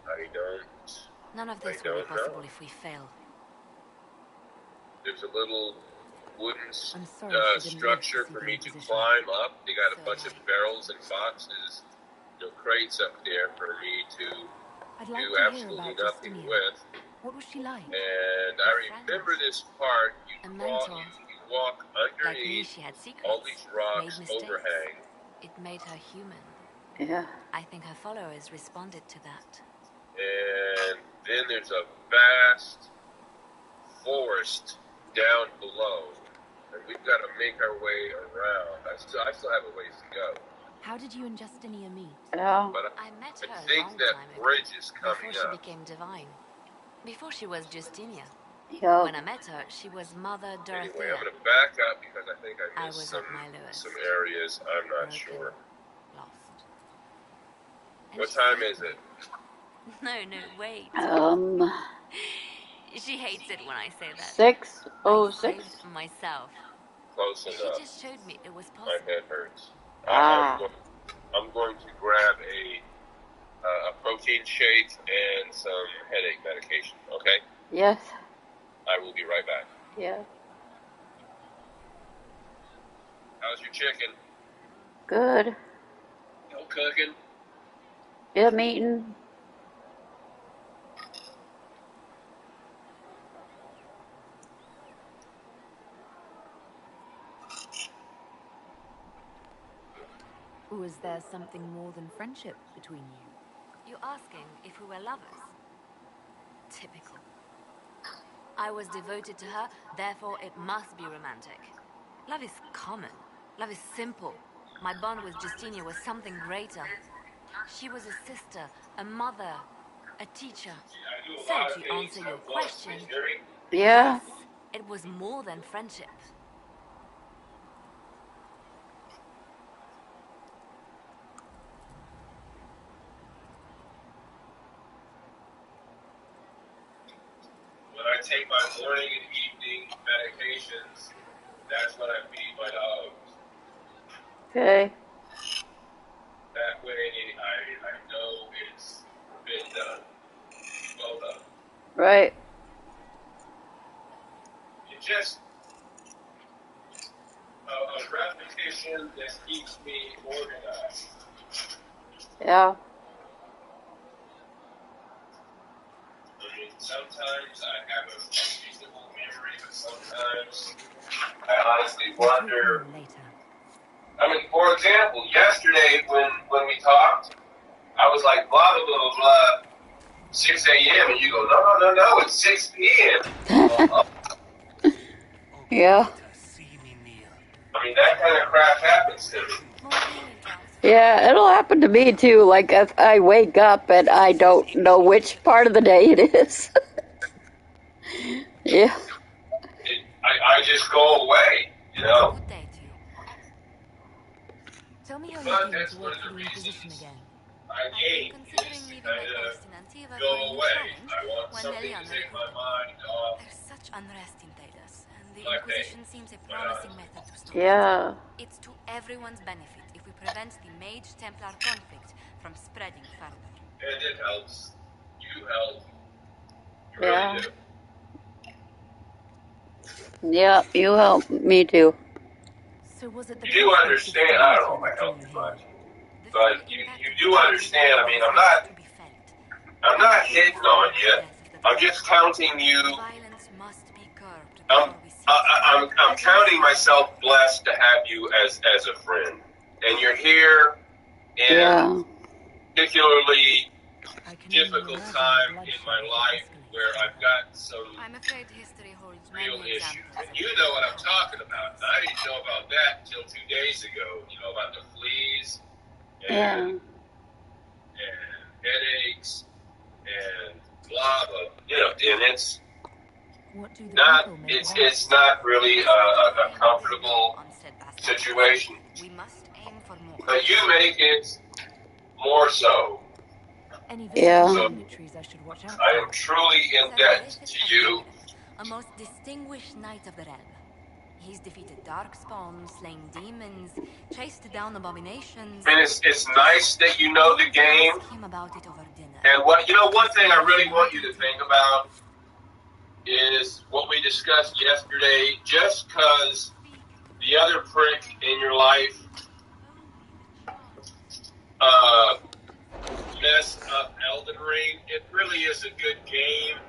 B: None of this will be
D: don't know.
B: possible if we fail.
D: There's a little wooden
B: I'm sorry she didn't live to
D: structure
B: see
D: for
B: the
D: me to
B: Inquisition.
D: climb up. They got a
B: So
D: bunch of
B: right.
D: barrels and boxes, crates up there for me to
H: I'd
D: do
H: like to hear
D: absolutely
H: about
D: nothing
H: Justinia.
D: with.
H: What was she like?
D: And
B: A
D: I
B: friend.
D: remember this part.
B: A
D: You
B: mentor.
D: walk
B: Like me,
D: underneath
B: she had secrets,
D: all these
B: made
D: rocks
B: mistakes.
D: overhang,
B: It made her human.
A: Yeah.
B: I think her followers responded to that.
D: and then there's a vast forest down below, and we've got to make our way around. I still have a ways to go.
H: How did you and Justinia meet?
A: Yeah.
D: But
B: I met her
D: I
B: a
D: think
B: long
D: that
B: time ago,
D: bridge is
B: before
D: coming
B: she
D: up.
B: became divine. Before she was Justinia.
A: Yep.
B: When I met her, she was Mother Dorothea.
D: Anyway, I'm going to back up because I think I
B: I
D: missed
B: was
D: some
B: at my lowest.
D: some areas. I'm not
B: Broken,
D: sure.
B: Lost. And
D: What
B: she
D: time
B: saved
D: is
B: me.
D: it?
B: No, wait. She hates it when I say that.
A: 6:06.
B: I saved myself.
D: Close
B: She
D: enough.
B: just showed me it was
D: My
B: possible.
D: head hurts.
A: Ah.
D: I'm going to grab a protein shake and some headache medication. Okay?
A: Yes.
D: I will be right back.
A: Yeah.
D: How's your chicken?
A: Good.
D: No cooking?
A: Yeah, I'm eating.
H: Was there something more than friendship between you?
B: You asking if we were lovers? Typical. I was devoted to her, therefore it must be romantic. Love is common. Love is simple. My bond with Justinia was something greater. She was a sister, a mother, a teacher. So to answer your question,
A: Yeah.
B: yes, it was more than friendship.
D: When I take my morning and evening medications, that's when I feed my dogs.
A: Okay.
D: That way I know it's been done. Well done.
A: Right.
D: It just a repetition that keeps me organized.
A: Yeah.
D: I mean, sometimes I have a reasonable memory, but sometimes I honestly wonder.
H: Later.
D: I mean, for example, yesterday when we talked, I was like, blah, blah, blah, blah, 6 a.m., and you go, no, it's 6 p.m.
A: Yeah.
D: I mean, that kind of crap happens to me.
A: Yeah, it'll happen to me too. Like if I wake up and I don't know which part of the day it is. Yeah.
D: I just go away, you know?
B: Good day to you.
H: Tell me how you
D: But
H: came
D: that's
H: to
D: one
H: work
D: of
H: for
D: the
H: the Inquisition
D: reasons
H: again.
D: I
B: I've been
D: ate
B: considering
D: is to
B: leaving my
D: kind
B: post
D: of
B: in Antiva
D: go
B: for a new
D: away.
B: challenge
D: I want
B: when
D: something to
B: Leliana
D: take my
B: recruited.
D: mind off.
B: There's such unrest in Taylor's, and the
D: My
B: Inquisition
D: pain.
B: seems a
D: My
B: promising
D: honest.
B: method to stop
A: Yeah.
B: it. It's to everyone's benefit if we prevent the Mage-Templar conflict from spreading further.
D: And it helps. You help. You
A: Yeah.
D: really do.
A: Yeah, you help me too.
H: So was it the
D: You do
H: prospect of
D: understand, I don't know if
H: stability
D: I
H: that
D: help
H: drew you
D: you
H: here?
D: much,
B: The
D: but
B: full
D: you
B: impact of
D: do
B: the
D: understand. I mean,
B: was to be felt.
D: I'm not hitting on you. I'm just counting you.
B: Violence must be curbed
D: I'm,
B: before we see
D: I'm counting myself blessed to have you as a friend, and you're here in
A: Yeah.
D: particularly
H: I can only
D: difficult
H: imagine
D: time
H: the
D: in
H: bloodshed
D: my
H: that
D: life
H: escalated
D: where
H: from
D: I've
H: her.
D: got some
B: I'm afraid history holds
D: real
B: many
D: issues.
B: examples.
D: And you know what I'm talking about. And I didn't know about that until 2 days ago. You know about the fleas
A: Yeah.
D: and headaches and blah blah. You know, and it's
H: What do the
D: not
H: people make of
D: it's not really a comfortable situation.
B: We must aim
D: but you make it more so.
B: Any
A: Yeah.
D: So
B: dignitaries I should watch out
D: I
B: for?
D: am truly in debt to you.
B: A most distinguished knight of the realm. He's defeated darkspawn, slain demons, chased down abominations.
D: And it's nice that you know the game.
B: Ask him about it over dinner.
D: And one thing I really want you to think about is what we discussed yesterday. Just because the other prick in your life messed up Elden Ring, it really is a good game,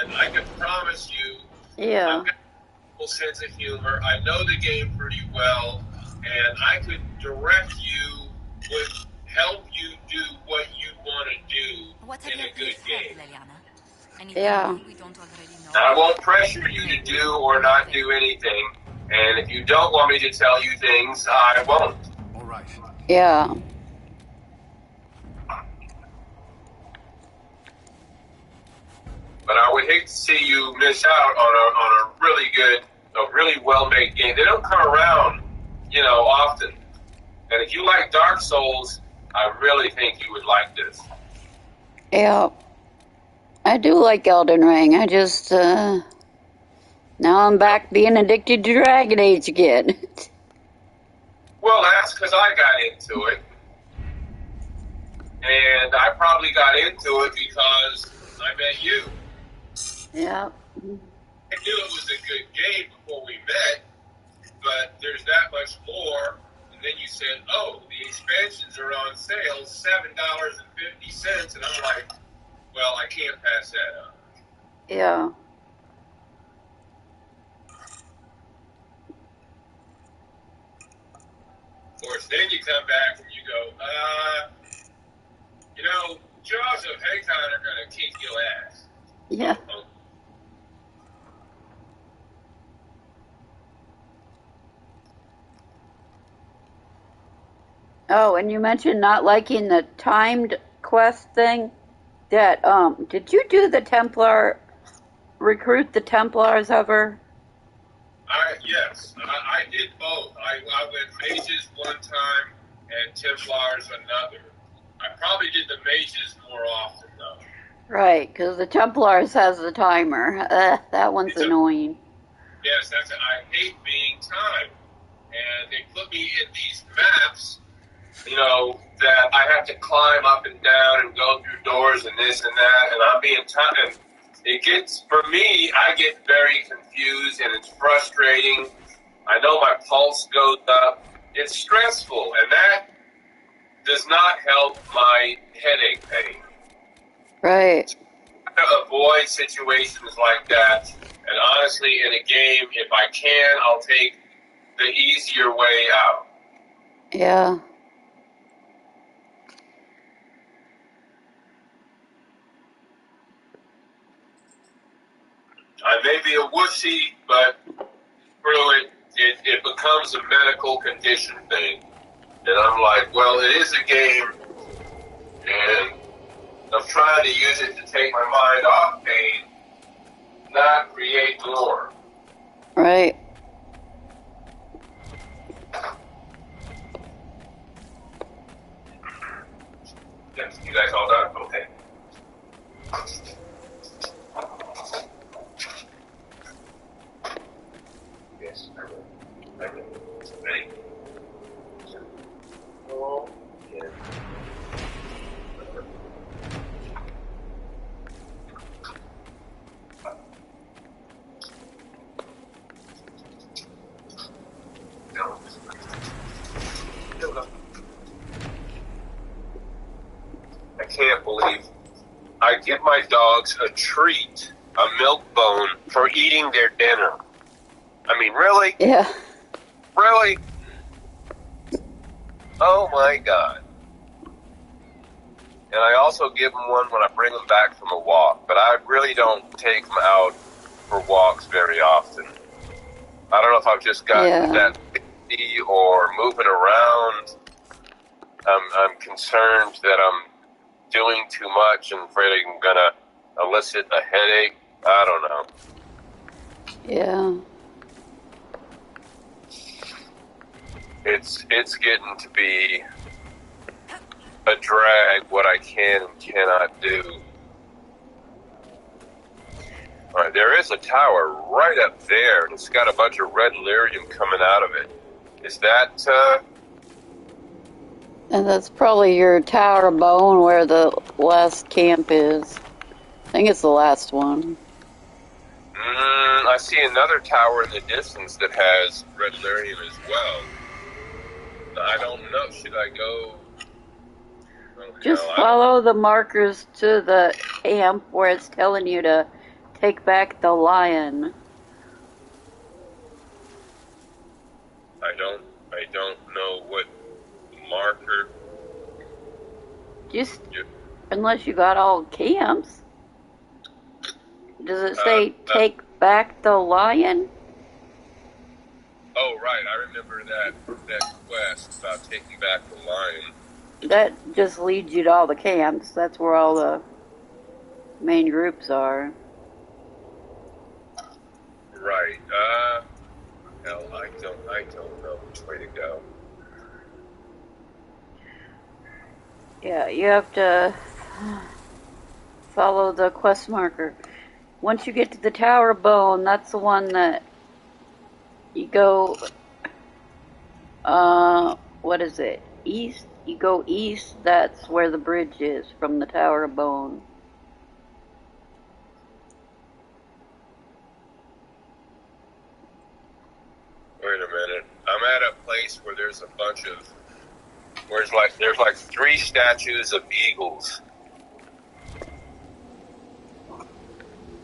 D: and I can promise you,
A: Yeah.
D: I've got a full sense of humor. I know the game pretty well, and I could direct you, would help you do what you want to do in a good game.
A: Yeah.
B: We don't already know.
D: I won't pressure you to do or not do anything, and if you don't want me to tell you things, I won't.
E: All right.
A: Yeah.
D: But I would hate to see you miss out on a really good, a really well-made game. They don't come around, often. And if you like Dark Souls, I really think you would like this.
A: Yeah. I do like Elden Ring. I just, now I'm back being addicted to Dragon Age again.
D: Well, that's because I got into it. And I probably got into it because I met you.
A: Yeah.
D: I knew it was a good game before we met, but there's that much more. And then you said, oh, the expansions are on sale, $7.50. And I'm like, well, I can't pass that up.
A: Yeah.
D: Of course, then you come back and you go, Jaws of Hakan are going to kick your ass.
A: Yeah. Oh, and you mentioned not liking the timed quest thing. That did you do the Templar recruit the Templars ever?
D: Yes, I did both. I went mages one time and Templars another. I probably did the mages more often though.
A: Right, because the Templars has the timer. That one's annoying.
D: Yes, I hate being timed. And they put me in these maps, that I have to climb up and down and go through doors and this and that, and I'm being timed. It gets, for me, I get very confused and it's frustrating. I know my pulse goes up. It's stressful, and that does not help my headache pain.
A: Right.
D: To avoid situations like that, and honestly, in a game, if I can, I'll take the easier way out.
A: Yeah.
D: I may be a wussy, but through it becomes a medical condition thing. And I'm like, well, it is a game, and I'm trying to use it to take my mind off pain, not create more.
A: Right.
D: Yes, you guys all done? Okay. Yes, I will. Ready? Oh, yeah. I can't believe I give my dogs a treat, a milk bone, for eating their dinner. I mean, really?
A: Yeah.
D: Really? Oh my God. And I also give them one when I bring them back from a walk, but I really don't take them out for walks very often. I don't know if I've just gotten that busy or moving around. I'm concerned that I'm doing too much and afraid I'm going to elicit a headache. I don't know.
A: Yeah.
D: It's getting to be a drag what I can and cannot do. All right, there is a tower right up there, and it's got a bunch of red lyrium coming out of it. Is that,
A: And that's probably your Tower of Bone where the last camp is. I think it's the last one.
D: I see another tower in the distance that has red lyrium as well. I don't know. Should I go? Oh,
A: Just follow the markers to the camp where it's telling you to take back the lion.
D: I don't know what marker.
A: Just unless you got all camps. Does it say take back the lion?
D: Oh, right. I remember that quest about taking back the lion.
A: That just leads you to all the camps. That's where all the main groups are.
D: Right. Hell, I don't know which way to go.
A: Yeah, you have to follow the quest marker. Once you get to the Tower of Bone, that's the one that you go, what is it? East? You go east, that's where the bridge is from the Tower of Bone.
D: Wait a minute. I'm at a place where there's a bunch of, there's like 3 statues of eagles.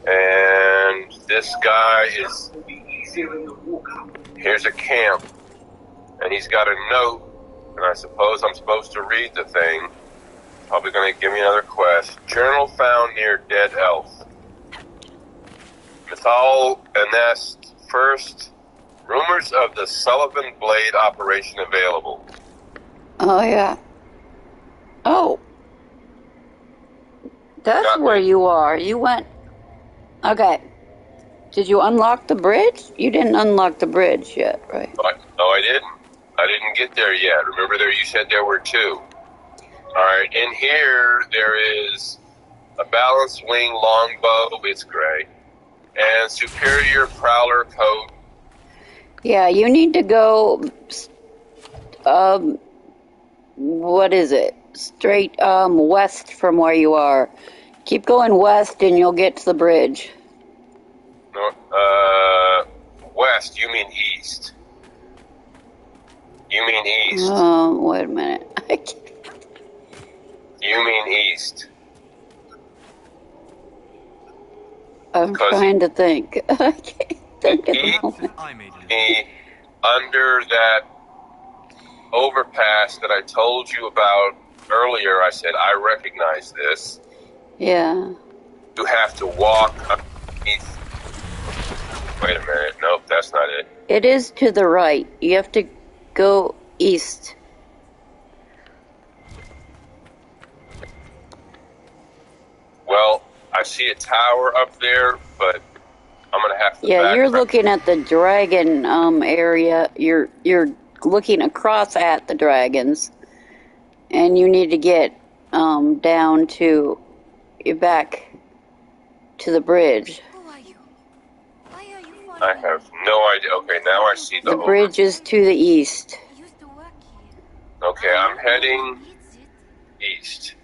D: And this guy is, here's a camp, and he's got a note, and I suppose I'm supposed to read the thing. Probably going to give me another quest. Journal found near dead elf. Mythal Anest first. Rumors of the Sullivan Blade operation available.
A: Oh, yeah. Oh. That's where you are. You went... Okay. Did you unlock the bridge? You didn't unlock the bridge yet, right?
D: No, I didn't. I didn't get there yet. Remember there you said there were 2. Alright, in here there is a balanced wing longbow, it's gray, and superior prowler coat.
A: Yeah, you need to go, what is it? Straight, west from where you are. Keep going west and you'll get to the bridge.
D: No, west, you mean east. You mean east.
A: Oh, wait a minute.
D: You mean east.
A: I'm trying to think. I can't think at the moment.
D: Under that overpass that I told you about earlier, I said, I recognize this.
A: Yeah.
D: You have to walk underneath. Wait a minute. Nope, that's not it.
A: It is to the right. You have to go east.
D: Well, I see a tower up there, but I'm gonna have to.
A: Yeah, you're looking at the dragon area. You're looking across at the dragons, and you need to get down to back to the bridge.
H: Who are you? Why are you following
D: I have no idea. Okay, now I see
A: the bridge is to the east.
H: I used to work here.
D: Okay, I'm heading east.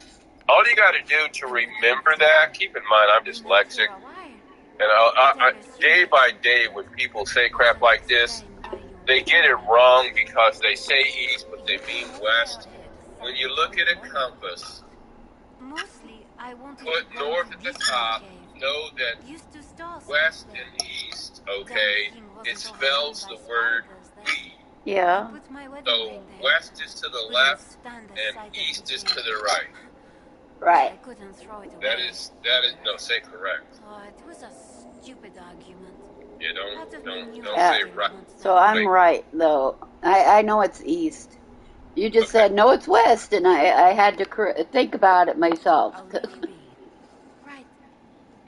D: All you got to do to remember that, keep in mind I'm dyslexic, and I, day by day when people say crap like this, they get it wrong because they say east, but they mean west. When you look at a compass, put north at the top, know that west and east, okay, it spells the word we.
A: Yeah.
D: So west is to the left and east is to the right.
A: Right.
D: That is no, say correct.
H: Oh, it was a stupid argument.
D: Yeah, don't say right.
A: So I'm right though. I know it's east. You just said no, it's west, and I had to think about it myself.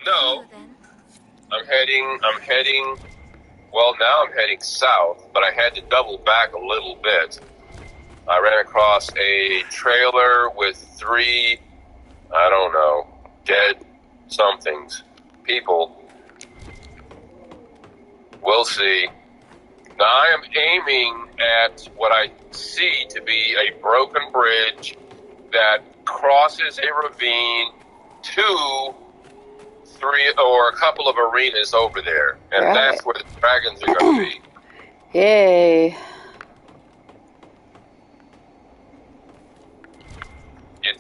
D: No, I'm heading Well, now I'm heading south, but I had to double back a little bit. I ran across a trailer with 3, I don't know, dead somethings. People. We'll see. Now, I am aiming at what I see to be a broken bridge that crosses a ravine 2, 3, or a couple of arenas over there. And
A: Right.
D: that's where the dragons are going to be.
A: Yay.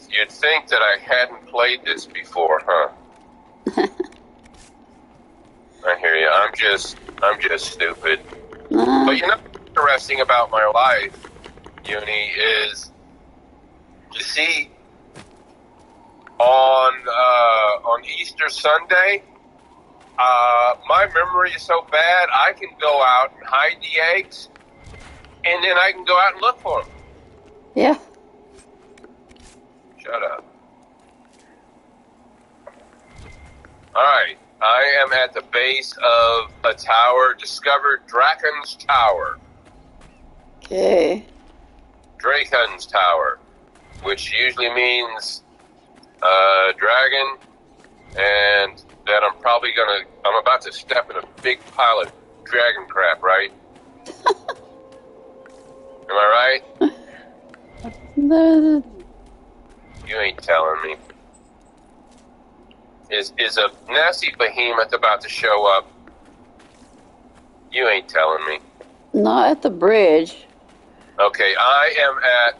D: You'd think that I hadn't played this before, huh? I hear you. I'm just stupid. But you know what's interesting about my life, Uni, is you see on Easter Sunday, my memory is so bad I can go out and hide the eggs, and then I can go out and look for them.
A: Yeah.
D: Shut up. All right. I am at the base of a tower, discovered Draken's Tower.
A: Okay.
D: Draken's Tower, which usually means dragon, and that I'm about to step in a big pile of dragon crap, right? Am I right?
A: No.
D: You ain't telling me. Is a nasty behemoth about to show up? You ain't telling me.
A: Not at the bridge.
D: Okay,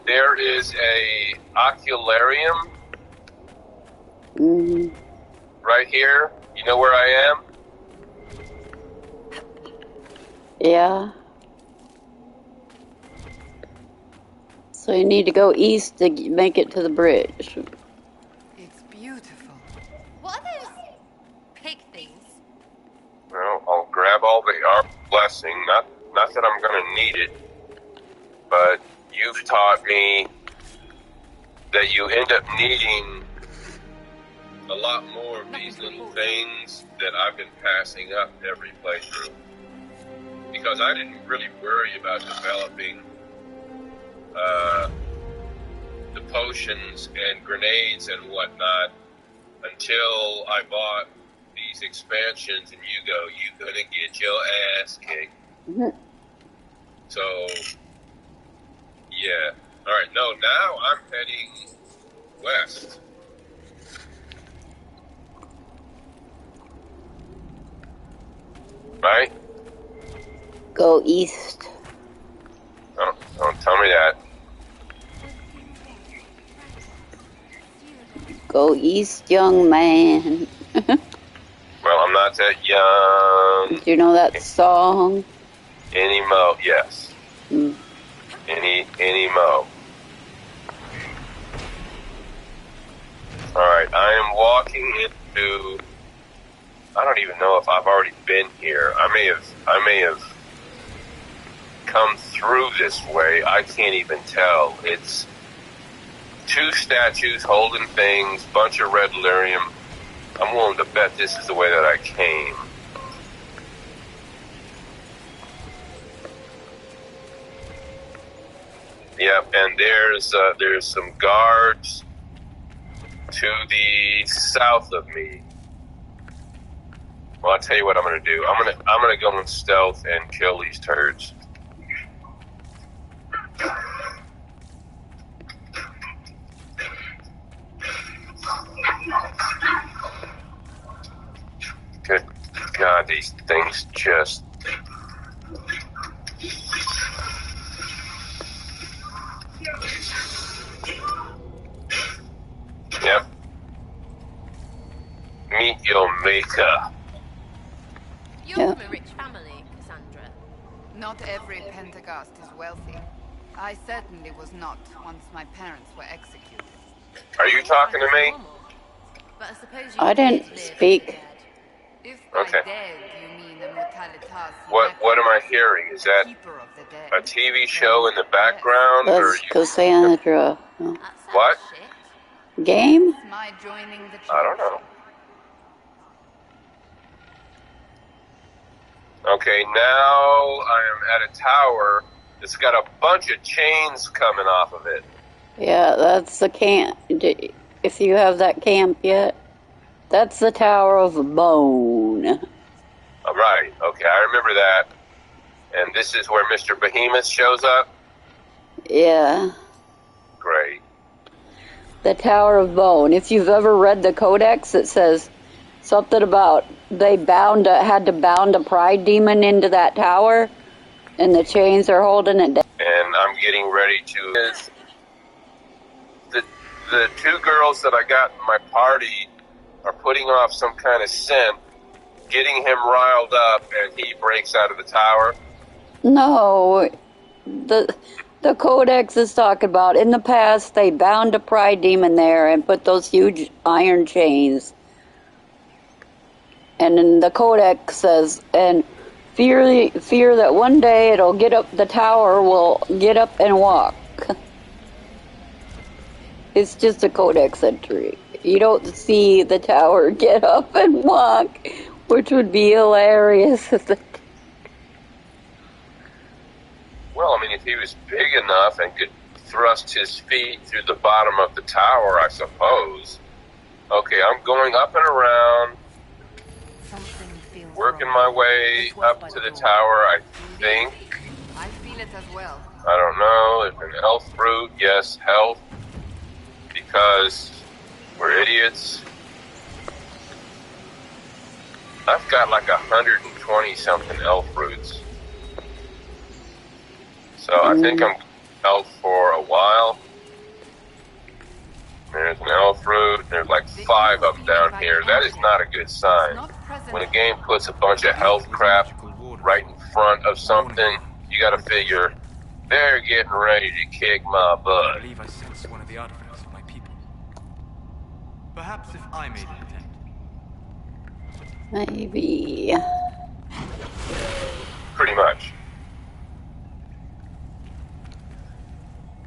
D: there is a ocularium right here. You know where I am?
A: Yeah. So you need to go east to make it to the bridge.
C: It's beautiful.
H: What are those pig things?
D: Well, I'll grab all the our blessing. Not that I'm going to need it, but you've taught me that you end up needing a lot more of these little things that I've been passing up every playthrough. Because I didn't really worry about developing the potions and grenades and whatnot until I bought these expansions, and you're gonna get your ass kicked. So, yeah. Alright, no, now I'm heading west. Right?
A: Go east.
D: Don't tell me that.
A: Go east, young man.
D: Well, I'm not that young.
A: Do you know that song?
D: Any mo, yes. Any mo. Alright, I am walking into, I don't even know if I've already been here. I may have come through this way. I can't even tell. It's 2 statues holding things, bunch of red lyrium. I'm willing to bet this is the way that I came. Yep, and there's some guards to the south of me. Well, I'll tell you what I'm gonna do. I'm gonna go in stealth and kill these turds. Good God, these things just... Yep. Meet your maker.
H: You're from a rich family, Cassandra.
C: Not every Pentagast is wealthy. I certainly was not once my parents were executed.
D: Are you talking to me?
H: But I suppose you
A: I didn't
H: did live
A: speak.
H: dead.
C: If by
D: Okay.
C: dead you mean a mortalitas...
D: What am I hearing? Is that
C: keeper of the dead,
D: a TV show in the background, or
A: That's Cassandra. Oh.
H: That sounds
D: What?
H: shit.
A: Game?
C: It's my joining the church.
D: I don't know. Okay, now I am at a tower that's got a bunch of chains coming off of it.
A: Yeah, that's the camp. If you have that camp yet, that's the Tower of Bone.
D: All right, okay, I remember that. And this is where Mr. Behemoth shows up?
A: Yeah.
D: Great.
A: The Tower of Bone. If you've ever read the Codex, it says something about they had to bound a pride demon into that tower, and the chains are holding it down.
D: And I'm getting ready to... The two girls that I got in my party are putting off some kind of scent, getting him riled up, and he breaks out of the tower.
A: No, the Codex is talking about in the past they bound a pride demon there and put those huge iron chains. And then the Codex says, and fear that one day it'll get up, the tower will get up and walk. It's just a Codex entry. You don't see the tower get up and walk, which would be hilarious.
D: Well, I mean, if he was big enough and could thrust his feet through the bottom of the tower, I suppose. Okay, I'm going up and around, working my way up to the tower, I think.
C: I feel it as well.
D: I don't know, if an health fruit, yes, health, because we're idiots. I've got like 120 something elf fruits. So I think I'm elf for a while. There's an elf fruit. There's like 5 of them down here. That is not a good sign. When a game puts a bunch of health crap right in front of something, you gotta figure they're getting ready to kick my butt.
E: I believe I sense one of the artifacts of my people. Perhaps if I made an attempt.
A: Maybe.
D: Pretty much.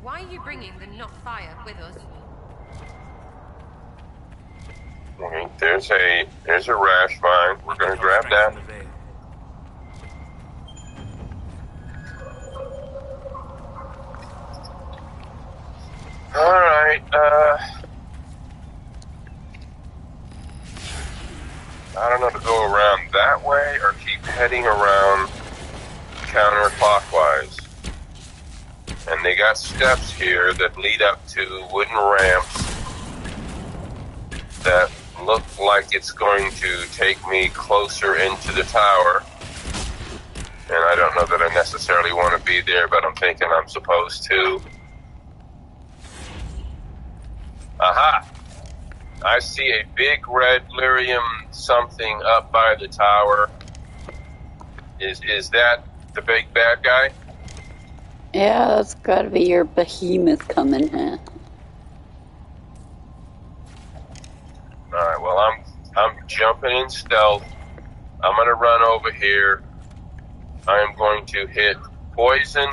H: Why are you bringing the not fire with us?
D: Okay, there's a rash vine. We're gonna grab that. Alright, I don't know to go around that way or keep heading around counterclockwise. And they got steps here that lead up to wooden ramps that look like it's going to take me closer into the tower. And I don't know that I necessarily want to be there, but I'm thinking I'm supposed to. Aha! I see a big red lyrium something up by the tower. Is that the big bad guy?
A: Yeah, that's gotta be your behemoth coming, huh?
D: Alright, well I'm jumping in stealth. I'm gonna run over here. I am going to hit poison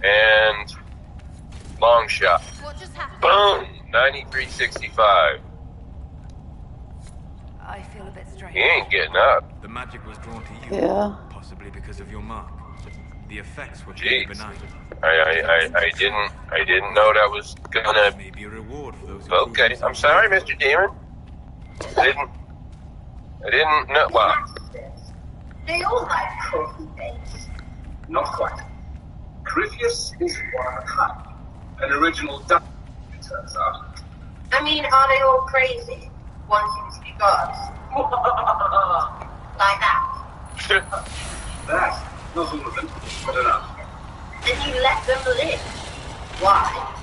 D: and long shot.
H: What just happened?
D: Boom! 9365.
H: I feel a bit strange.
D: He ain't getting up.
E: The magic was drawn to you.
A: Yeah.
E: Possibly because of your mark. The effects were
D: Jeez.
E: benign.
D: I didn't know that was gonna.
E: Maybe a reward for those.
D: Okay, I'm sorry, Mr. Demon. I didn't know. Well,
G: They all like coffee base.
F: Not quite. Crifius is one of a kind. An original duck, it turns out.
G: I mean, are they all crazy? Wanting to be gods? Like that?
F: That, not all of them, but enough.
G: Then you let them live. Why?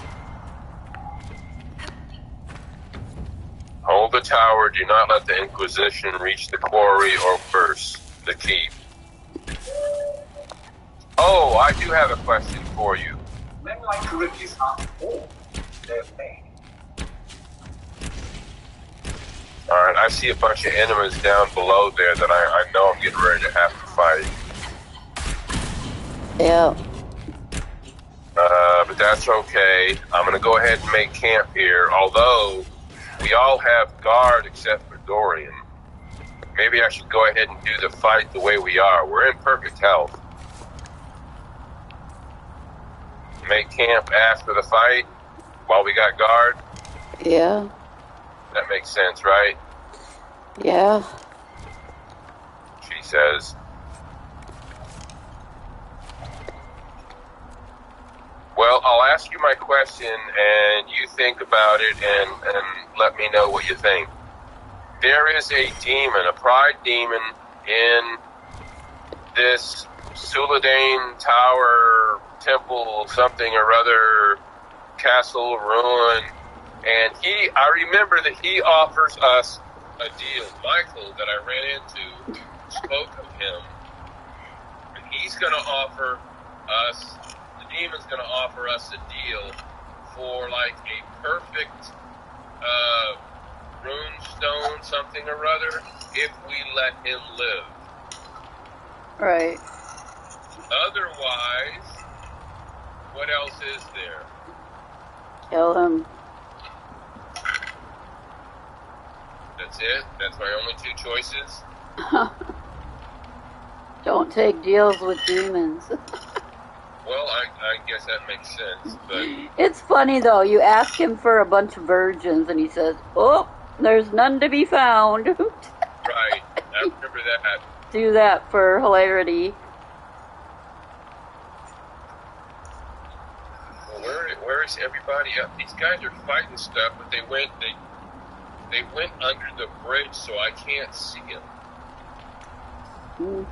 D: hold the tower. Do not let the Inquisition reach the quarry or burst the keep. Oh, I do have a question for you.
F: Men like Charybdis aren't all. They're paid.
D: Alright, I see a bunch of enemies down below there that I know I'm getting ready to have to fight.
A: Yeah.
D: But that's okay. I'm gonna go ahead and make camp here, although we all have guard except for Dorian. maybe I should go ahead and do the fight the way we are. We're in perfect health. Make camp after the fight while we got guard.
A: Yeah.
D: That makes sense, right?
A: Yeah.
D: She says. Well, I'll ask you my question, and you think about it, and let me know what you think. There is a demon, a pride demon, in this Suladane Tower, temple, something or other, castle, ruin, and I remember that he offers us a deal. Michael, that I ran into, spoke of him, and he's going to offer us, the demon's going to offer us a deal for like a perfect rune stone, something or other, if we let him live.
A: Right.
D: Otherwise, what else is there?
A: Kill him.
D: That's it? That's my only two choices?
A: Don't take deals with demons.
D: Well, I guess that makes sense, but...
A: It's funny, though. You ask him for a bunch of virgins, and he says, oh, there's none to be found.
D: Right. I remember that.
A: Do that for hilarity.
D: Well, where is everybody up? These guys are fighting stuff, but they went under the bridge, so I can't see them.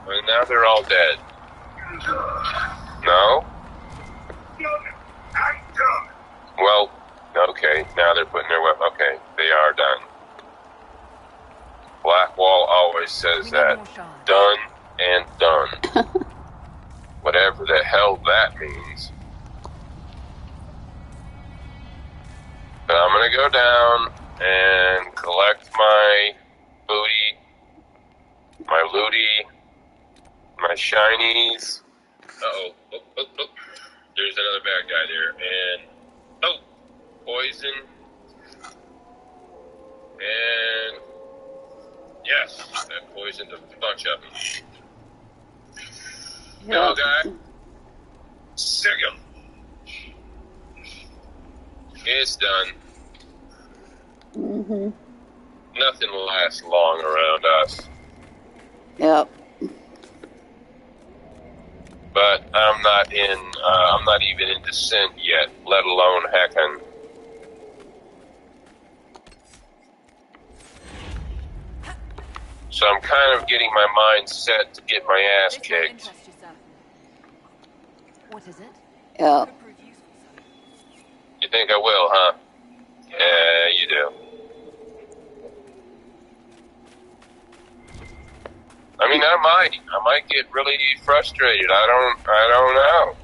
D: And now they're all dead. No? Well, okay, now they're putting their weapon. Okay, they are done. Blackwall always says that. Done and done. Whatever the hell that means. But I'm gonna go down and collect my booty, my looty, my shinies. Uh-oh. Oh. There's another bad guy there. And, poison. And, yes, that poisoned a bunch of them. Hello, guy. Sick him. It's done.
A: Mm-hmm.
D: Nothing will last long around us.
A: Yep.
D: But I'm not even in descent yet, let alone heckin'. So I'm kind of getting my mind set to get my ass kicked.
H: What is it?
A: Yeah.
D: You think I will, huh? Yeah, you do. I mean, I might get really frustrated. I don't know.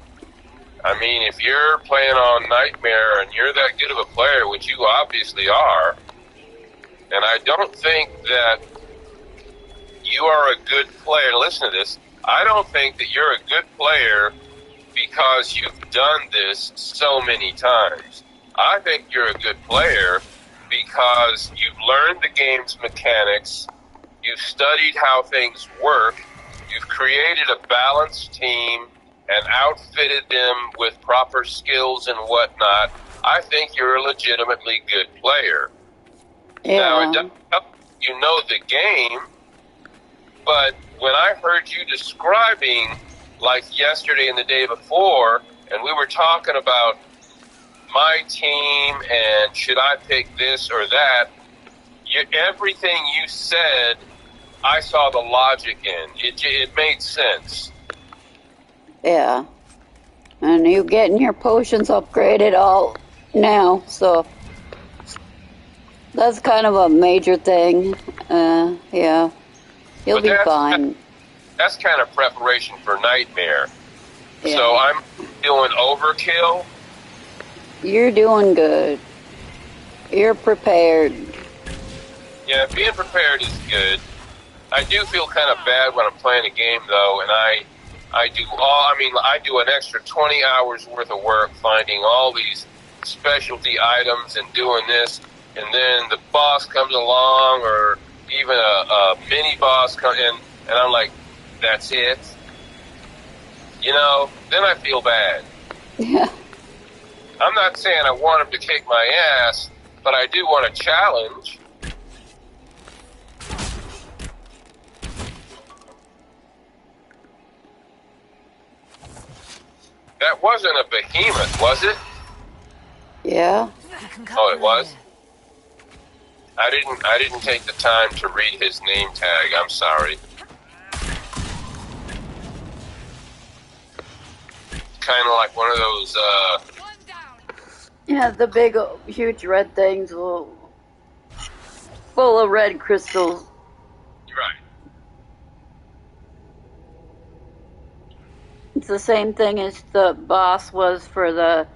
D: I mean, if you're playing on Nightmare and you're that good of a player, which you obviously are, and I don't think that you are a good player. Listen to this. I don't think that you're a good player because you've done this so many times. I think you're a good player because you've learned the game's mechanics, you've studied how things work, you've created a balanced team and outfitted them with proper skills and whatnot. I think you're a legitimately good player.
A: Yeah.
D: Now, it doesn't help you know the game, but when I heard you describing, like yesterday and the day before, and we were talking about my team and should I pick this or that, everything you said, I saw the logic in. It made sense.
A: Yeah. And you're getting your potions upgraded all now, so that's kind of a major thing. Yeah. You'll be fine.
D: That's kind of preparation for Nightmare.
A: Yeah.
D: So I'm doing overkill.
A: You're doing good. You're prepared.
D: Yeah, being prepared is good. I do feel kind of bad when I'm playing a game, though, and I do an extra 20 hours worth of work finding all these specialty items and doing this, and then the boss comes along or even a mini boss come in, and I'm like, that's it? You know, then I feel bad.
A: Yeah.
D: I'm not saying I want him to kick my ass, but I do want a challenge. That wasn't a behemoth, was it?
A: Yeah.
D: Oh, it was? I didn't take the time to read his name tag. I'm sorry. Kind of like one of those,
A: Yeah, the big, huge red things full of red crystals.
D: Right.
A: It's the same thing as the boss was for the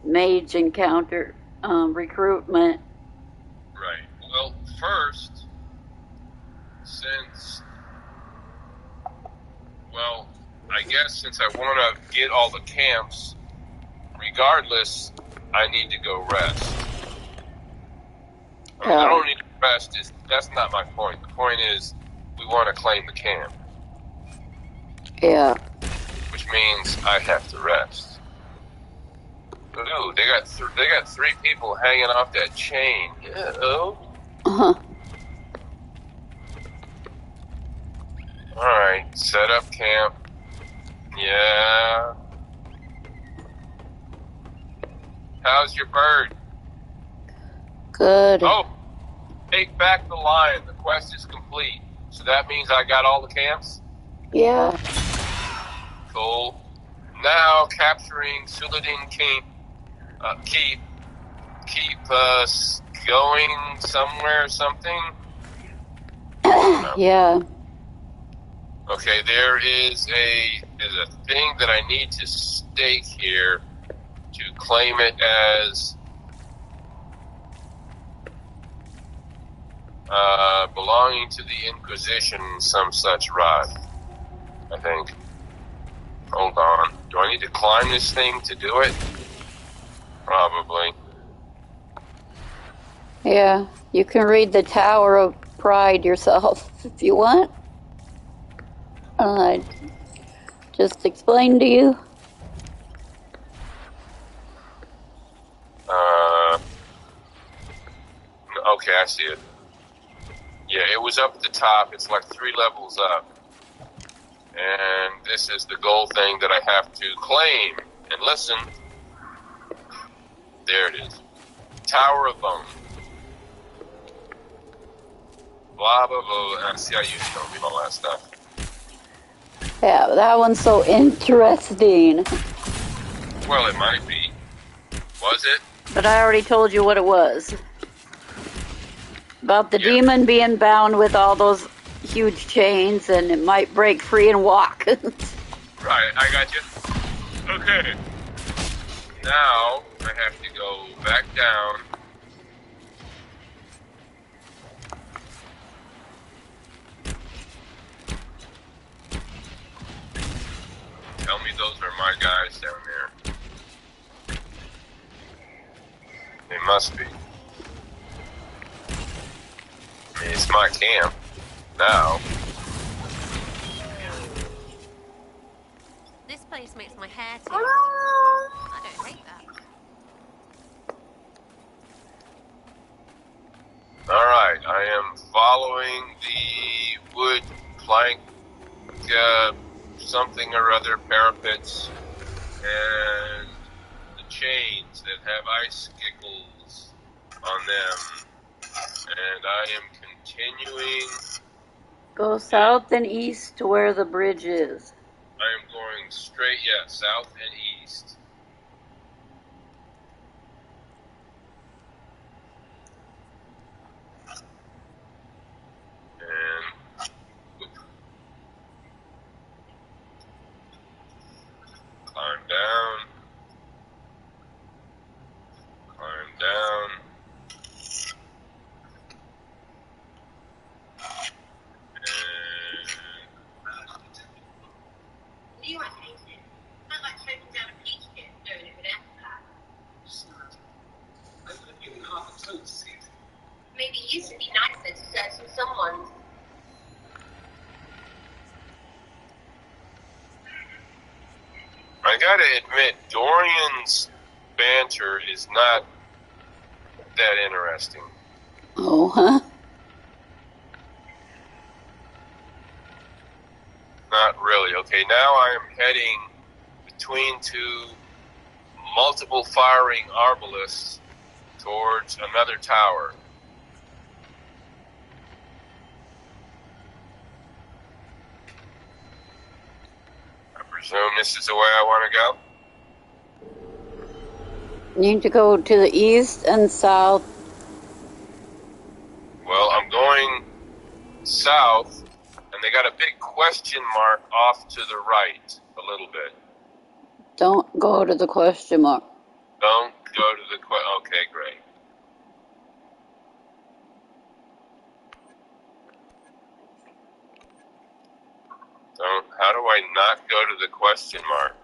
A: mage encounter recruitment.
D: Right. Well, first, I guess since I want to get all the camps, regardless, I need to go rest. I don't need to rest. That's not my point. The point is, we want to claim the camp.
A: Yeah.
D: Which means I have to rest. Ooh, they got 3 people hanging off that chain. Uh-oh.
A: Uh-huh.
D: Alright, set up camp. Yeah. How's your bird?
A: Good.
D: Oh, take back the lion. The quest is complete. So that means I got all the camps?
A: Yeah.
D: Cool. Now capturing Suladin Keep us going somewhere or something?
A: Yeah.
D: Okay, there is a thing that I need to stake here to claim it as belonging to the Inquisition, some such rod, I think. Hold on. Do I need to climb this thing to do it? Probably.
A: Yeah. You can read the Tower of Pride yourself if you want. Just explain to you.
D: Okay, I see it. Yeah, it was up at the top. It's like 3 levels up. And this is the gold thing that I have to claim. And listen. There it is. Tower of Bone. Blah, blah, blah. I see how you told me all that stuff.
A: Yeah, that one's so interesting.
D: Well, it might be. Was it?
A: But I already told you what it was. About the demon being bound with all those huge chains, and it might break free and walk.
D: Right, I got you. Okay. Now, I have to go back down. Tell me those are my guys down there. They must be. I mean, it's my camp now.
H: This place makes my hair tingle. I don't hate that.
D: Alright, I am following the wood plank, something or other parapets, and the chains that have icicles on them. And I am continuing.
A: Go south and east to where the bridge is.
D: I am going straight, south and east. And climb down. Climb down.
G: You might hate it. I like choking down a peach kid doing it without that. I could have given half a toad seat. Maybe you should be nicer to certain someone's.
D: I gotta admit, Dorian's banter is not that interesting.
A: Oh, huh?
D: Not really. Okay, now I am heading between two multiple firing arbalists towards another tower. I presume this is the way I want to go?
A: You need to go to the east and south.
D: Well, I'm going south, and they got a big question mark off to the right a little bit.
A: Don't go to the question mark.
D: Don't go to the okay, great. How do I not go to the question mark?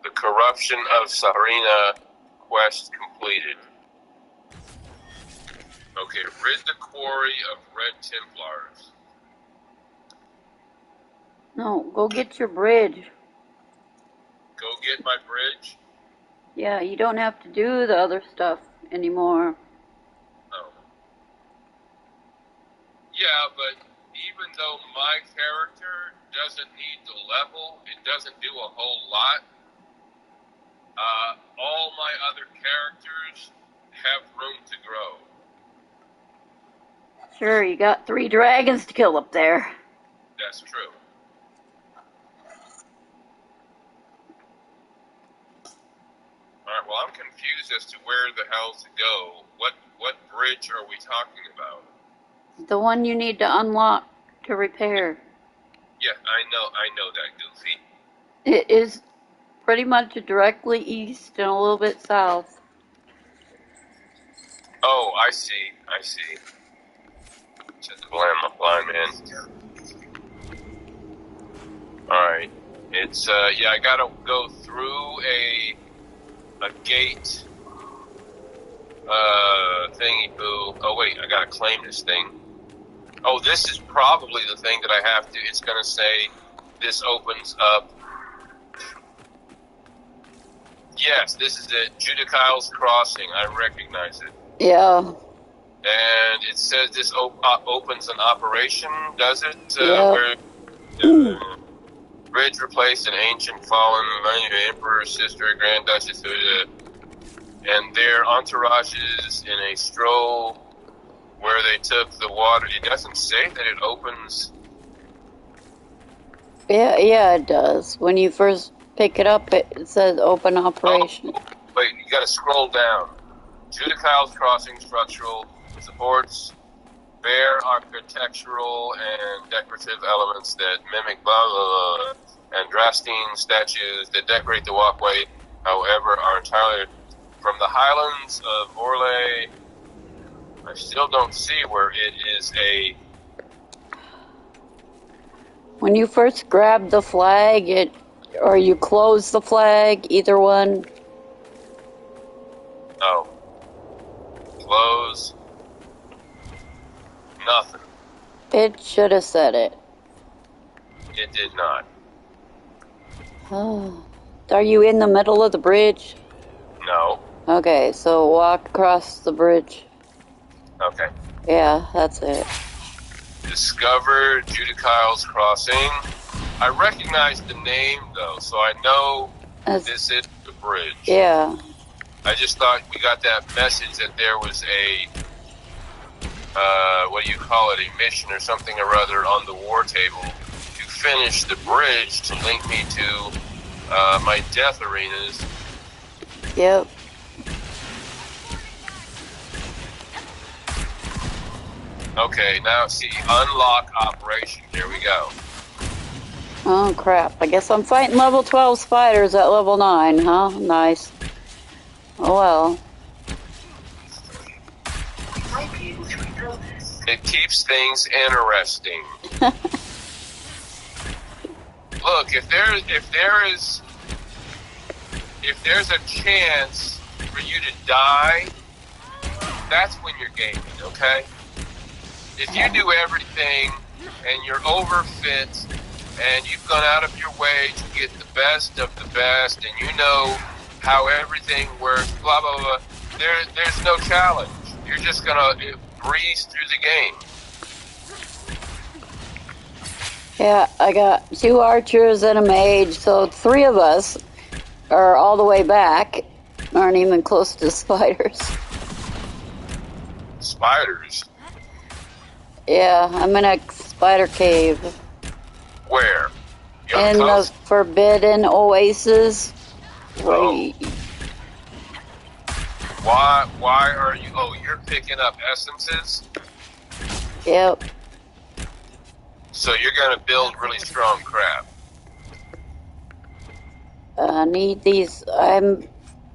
D: The corruption of Sarina quest completed. Okay, rid the quarry of Red Templars.
A: No, go get your bridge.
D: Go get my bridge?
A: Yeah, you don't have to do the other stuff anymore.
D: Oh. Yeah, but even though my character doesn't need to level, it doesn't do a whole lot. All my other characters have room to grow.
A: Sure, you got 3 dragons to kill up there.
D: That's true. Alright, well, I'm confused as to where the hell to go. What bridge are we talking about?
A: The one you need to unlock to repair.
D: Yeah, I know that, Goofy.
A: It is pretty much directly east and a little bit south.
D: Oh, I see. Just a blind man. Alright. It's, yeah, I gotta go through a gate, thingy-boo. Oh, wait, I gotta claim this thing. Oh, this is probably the thing that I have to, it's gonna say, this opens up. Yes, this is it. Judicael's Crossing. I recognize it.
A: Yeah.
D: And it says this opens an operation, does it?
A: Yeah.
D: Where bridge replaced an ancient fallen emperor's sister, Grand Duchess, and their entourages in a stroll where they took the water. It doesn't say that it opens.
A: Yeah, it does. When you first pick it up, it says open operation.
D: Oh, wait, you gotta scroll down. Judicael's Crossing structural supports bare architectural and decorative elements that mimic blah blah blah, and Drastine statues that decorate the walkway, however, are entirely from the highlands of Orlais. I still don't see where it is a...
A: When you first grab the flag, or you close the flag, either one.
D: Oh. Close. Nothing.
A: It should have said it.
D: It did not.
A: Oh. Are you in the middle of the bridge?
D: No.
A: Okay, so walk across the bridge.
D: Okay.
A: Yeah, that's it.
D: Discover Judicael's Crossing. I recognize the name, though, so I know this is the bridge.
A: Yeah.
D: I just thought we got that message that there was a, what do you call it, a mission or something or other on the war table to finish the bridge to link me to my death arenas.
A: Yep.
D: Okay, now see, unlock operation. Here we go.
A: Oh crap, I guess I'm fighting level 12 spiders at level 9, huh? Nice. Oh well.
D: It keeps things interesting. Look, if there's a chance for you to die, that's when you're gaming, okay? if you do everything and you're overfit and you've gone out of your way to get the best of the best and you know how everything works, blah, blah, blah, there's no challenge. You're just going to breeze through the game.
A: Yeah, I got 2 archers and a mage, so 3 of us are all the way back. Aren't even close to spiders.
D: Spiders?
A: Yeah, I'm in a spider cave.
D: Where?
A: In the Forbidden Oasis.
D: Oh. Why are you... Oh, you're picking up essences?
A: Yep.
D: So you're going to build really strong crap.
A: I need these.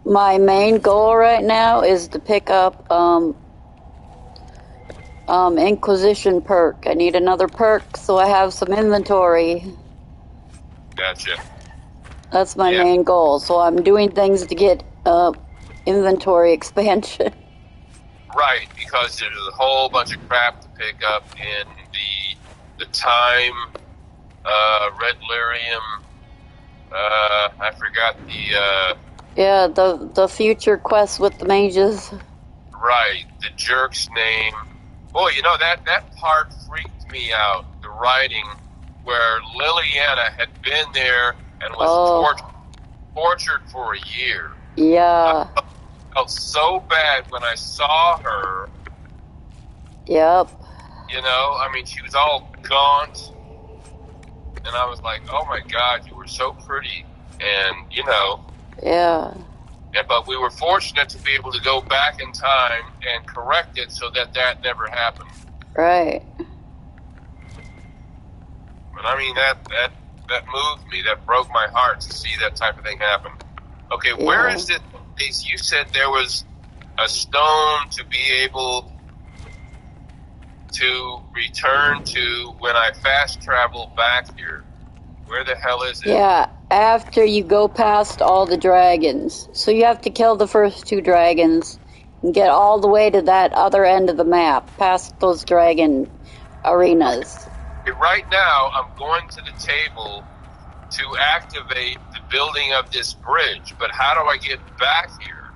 A: My main goal right now is to pick up Inquisition perk. I need another perk so I have some inventory.
D: Gotcha.
A: That's my main goal. So I'm doing things to get inventory expansion.
D: Right, because there's a whole bunch of crap to pick up in the time, red lyrium. I forgot the.
A: Yeah, the future quest with the mages.
D: Right, the jerk's name. Boy, you know that part freaked me out. The writing where Liliana had been there and was tortured for a year.
A: Yeah.
D: I felt so bad when I saw her.
A: Yep.
D: You know, I mean, she was all gaunt, and I was like, "Oh my God, you were so pretty," and you know.
A: Yeah.
D: But we were fortunate to be able to go back in time and correct it so that never happened.
A: Right.
D: But I mean, that moved me. That broke my heart to see that type of thing happen. Okay, yeah. Where is this place? You said there was a stone to be able to return to when I fast travel back here. Where the hell is it?
A: Yeah, after you go past all the dragons. So you have to kill the first 2 dragons and get all the way to that other end of the map, past those dragon arenas.
D: Okay, right now, I'm going to the table to activate the building of this bridge, but how do I get back here?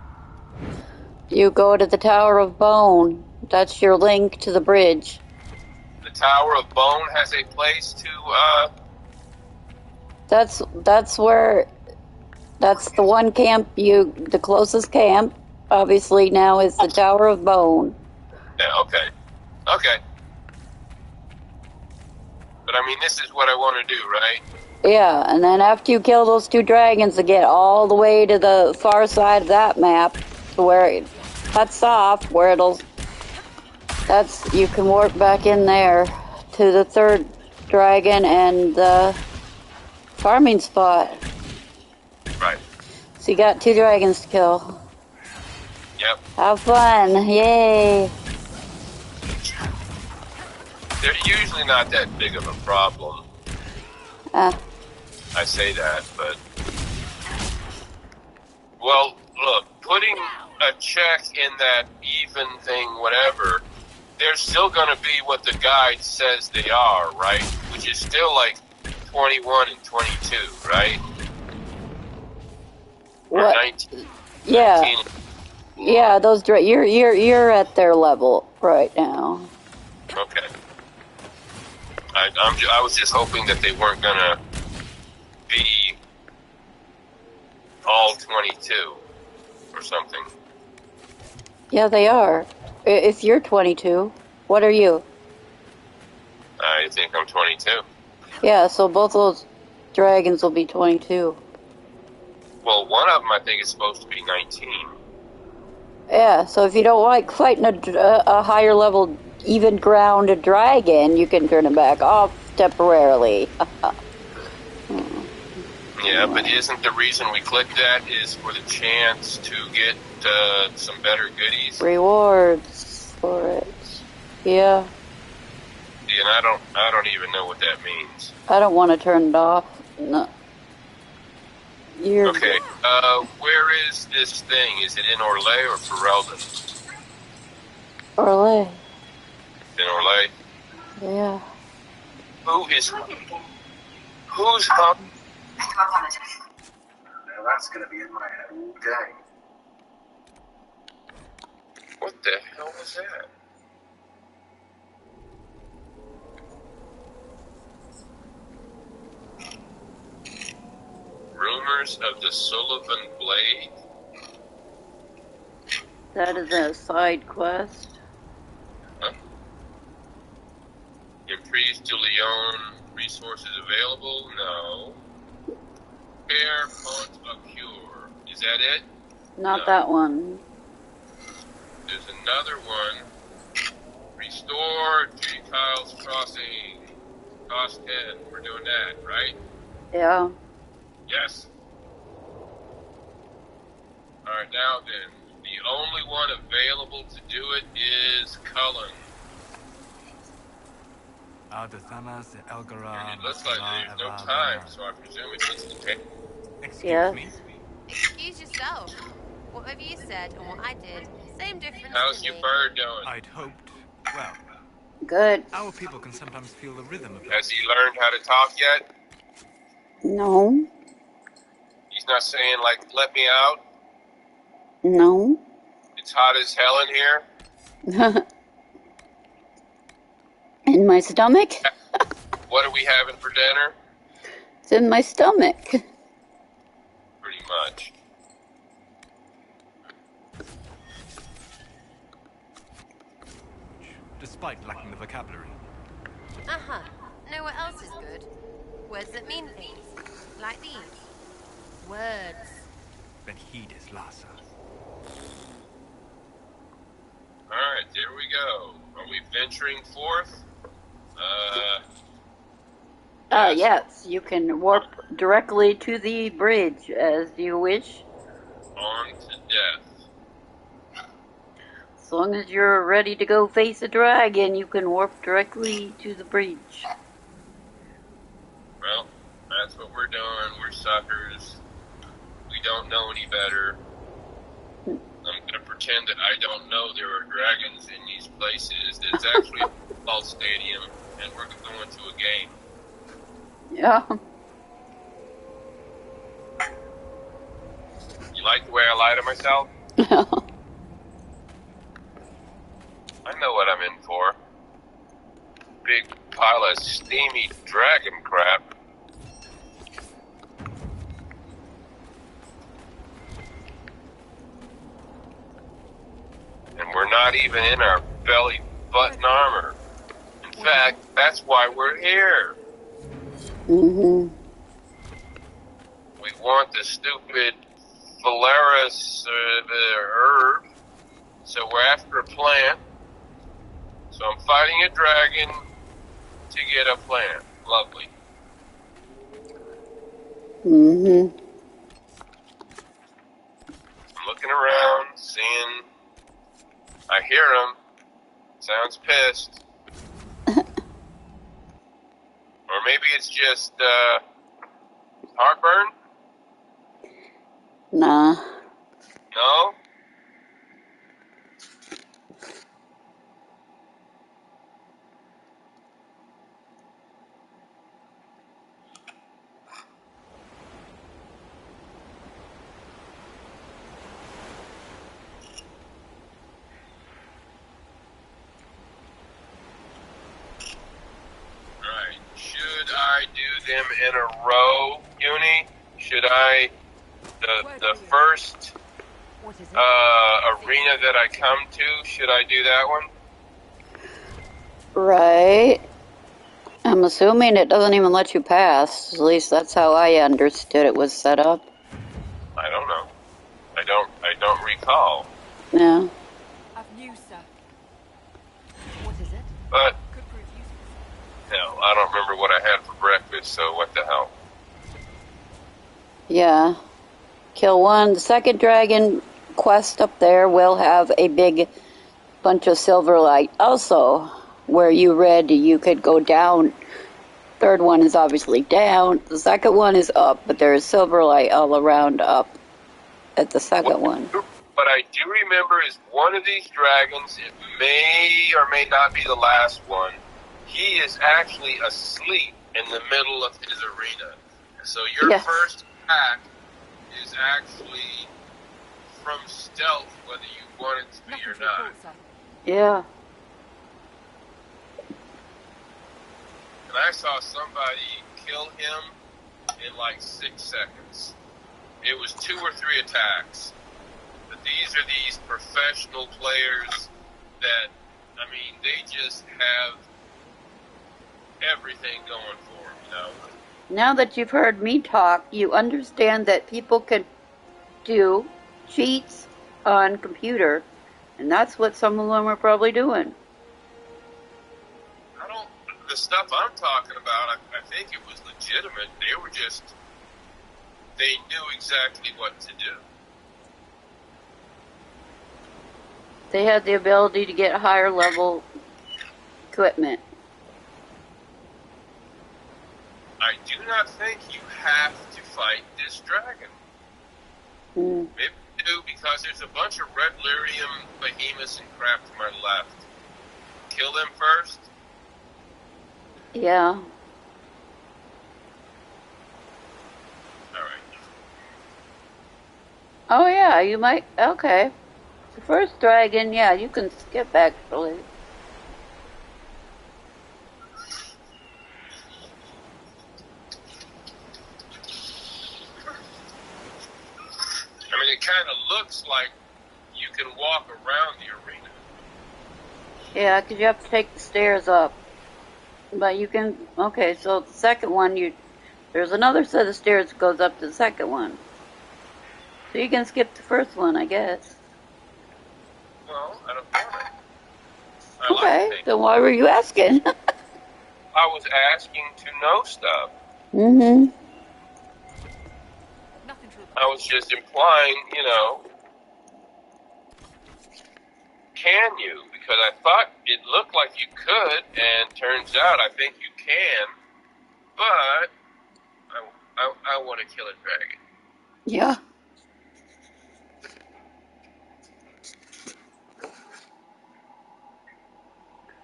A: You go to the Tower of Bone. That's your link to the bridge.
D: The Tower of Bone has a place to,
A: That's the one camp the closest camp, obviously, now is the Tower of Bone.
D: Yeah, okay. Okay. But I mean, this is what I want to do, right?
A: Yeah, and then after you kill those 2 dragons to get all the way to the far side of that map, to where it cuts off, where you can warp back in there to the 3rd dragon and the farming spot.
D: Right.
A: So you got 2 dragons to kill.
D: Yep.
A: Have fun. Yay.
D: They're usually not that big of a problem. I say that, but... Well, look, putting a check in that even thing, whatever, they're still going to be what the guide says they are, right? Which is still like 21 and 22, right?
A: What?
D: Or 19.
A: Yeah.
D: 19.
A: Yeah, those you're at their level right now.
D: Okay. I was just hoping that they weren't gonna be all 22 or something.
A: Yeah, they are. If you're 22, what are you?
D: I think I'm 22.
A: Yeah, so both those dragons will be 22.
D: Well, one of them I think is supposed to be 19.
A: Yeah, so if you don't like fighting a higher level, even ground dragon, you can turn it back off temporarily.
D: Yeah, but isn't the reason we clicked that is for the chance to get some better goodies?
A: Rewards for it. Yeah.
D: And I don't even know what that means.
A: I don't want to turn it off. No.
D: Okay, where is this thing? Is it in Orlais or Ferelden?
A: Orlais.
D: In Orlais?
A: Yeah.
D: Who's
F: Now that's going to be in my head all day.
D: What the hell was that? Rumors of the Sullivan Blade?
A: That is a side quest.
D: Huh? Emprise de Leon resources available? No. Air Pont a Cure. Is that it?
A: Not
D: No.
A: that one.
D: There's another one. Restore Three Tiles Crossing. Cost 10. We're doing that, right?
A: Yeah.
D: Yes. Alright, now then. The only one available to do it is Cullen. It looks like there's no time, so I presume it's instantaneous.
E: Excuse me?
H: Excuse yourself. Whatever you said and what I did, same difference
D: How's
H: to
D: your
H: me.
D: bird doing?
E: I'd hoped. Well,
A: Good.
E: our people can sometimes feel the rhythm of
D: Has he learned how to talk yet?
A: No.
D: He's not saying, like, let me out?
A: No.
D: It's hot as hell in here?
A: In my stomach?
D: What are we having for dinner?
A: It's in my stomach.
D: Pretty much.
E: despite lacking the vocabulary.
H: Uh-huh. Know what else is good? Words that mean things. Like these. Words.
E: Then heed his Lhasa.
D: Alright, there we go. Are we venturing forth?
A: Yes, you can warp directly to the bridge as you wish.
D: On to death.
A: As long as you're ready to go face a dragon, you can warp directly to the bridge.
D: Well, that's what we're doing. We're suckers. We don't know any better. I'm going to pretend that I don't know there are dragons in these places. That it's actually a football stadium, and we're going to a game.
A: Yeah.
D: You like the way I lie to myself? I know what I'm in for. Big pile of steamy dragon crap. And we're not even in our belly button armor. In fact, that's why we're here.
A: Mm-hmm.
D: We want the stupid Phalaris herb, so we're after a plant. So I'm fighting a dragon to get a plant. Lovely.
A: Mm-hmm.
D: I'm looking around, seeing. I hear him. Sounds pissed. Or maybe it's just heartburn?
A: Nah.
D: No? Right. Should I do them in a row, Uni? Should I the first arena that I come to, should I do that one?
A: Right. I'm assuming it doesn't even let you pass. At least that's how I understood it was set up.
D: I don't know. I don't recall.
A: Yeah.
H: I've news, sir. What is it?
D: But
H: Could prove useful.
D: hell, I don't remember what I had for breakfast, so what the hell?
A: Yeah. Kill one. The second dragon quest up there will have a big bunch of silver light. Also, where you read you could go down. Third one is obviously down. The second one is up, but there is silver light all around up at the second one.
D: What I do remember is one of these dragons, it may or may not be the last one, he is actually asleep in the middle of his arena. So your first attack is actually from stealth, whether you want it to be or not.
A: Yeah.
D: And I saw somebody kill him in like 6 seconds. It was 2 or 3 attacks. But these are these professional players that, I mean, they just have everything going for them, you know?
A: Now that you've heard me talk, you understand that people can do cheats on computer, and that's what some of them are probably doing.
D: The stuff I'm talking about, I think it was legitimate. They knew exactly what to do.
A: They had the ability to get higher level equipment.
D: I do not think you have to fight this dragon. Maybe you do, because there's a bunch of red lyrium behemoths and crap to my left. Kill them first.
A: Yeah.
D: Alright.
A: Oh yeah, you might, okay. The first dragon, yeah, you can skip actually.
D: I mean, it kind of looks like you can walk around the arena.
A: Yeah, because you have to take the stairs up. But you can, okay, so the second one, there's another set of stairs that goes up to the second one. So you can skip the first one, I guess.
D: Well, I don't want it.
A: Okay, then why were you asking?
D: I was asking to know stuff.
A: Mm-hmm.
D: I was just implying, you know, can you? Because I thought it looked like you could, and turns out I think you can, but I want to kill a dragon.
A: Yeah.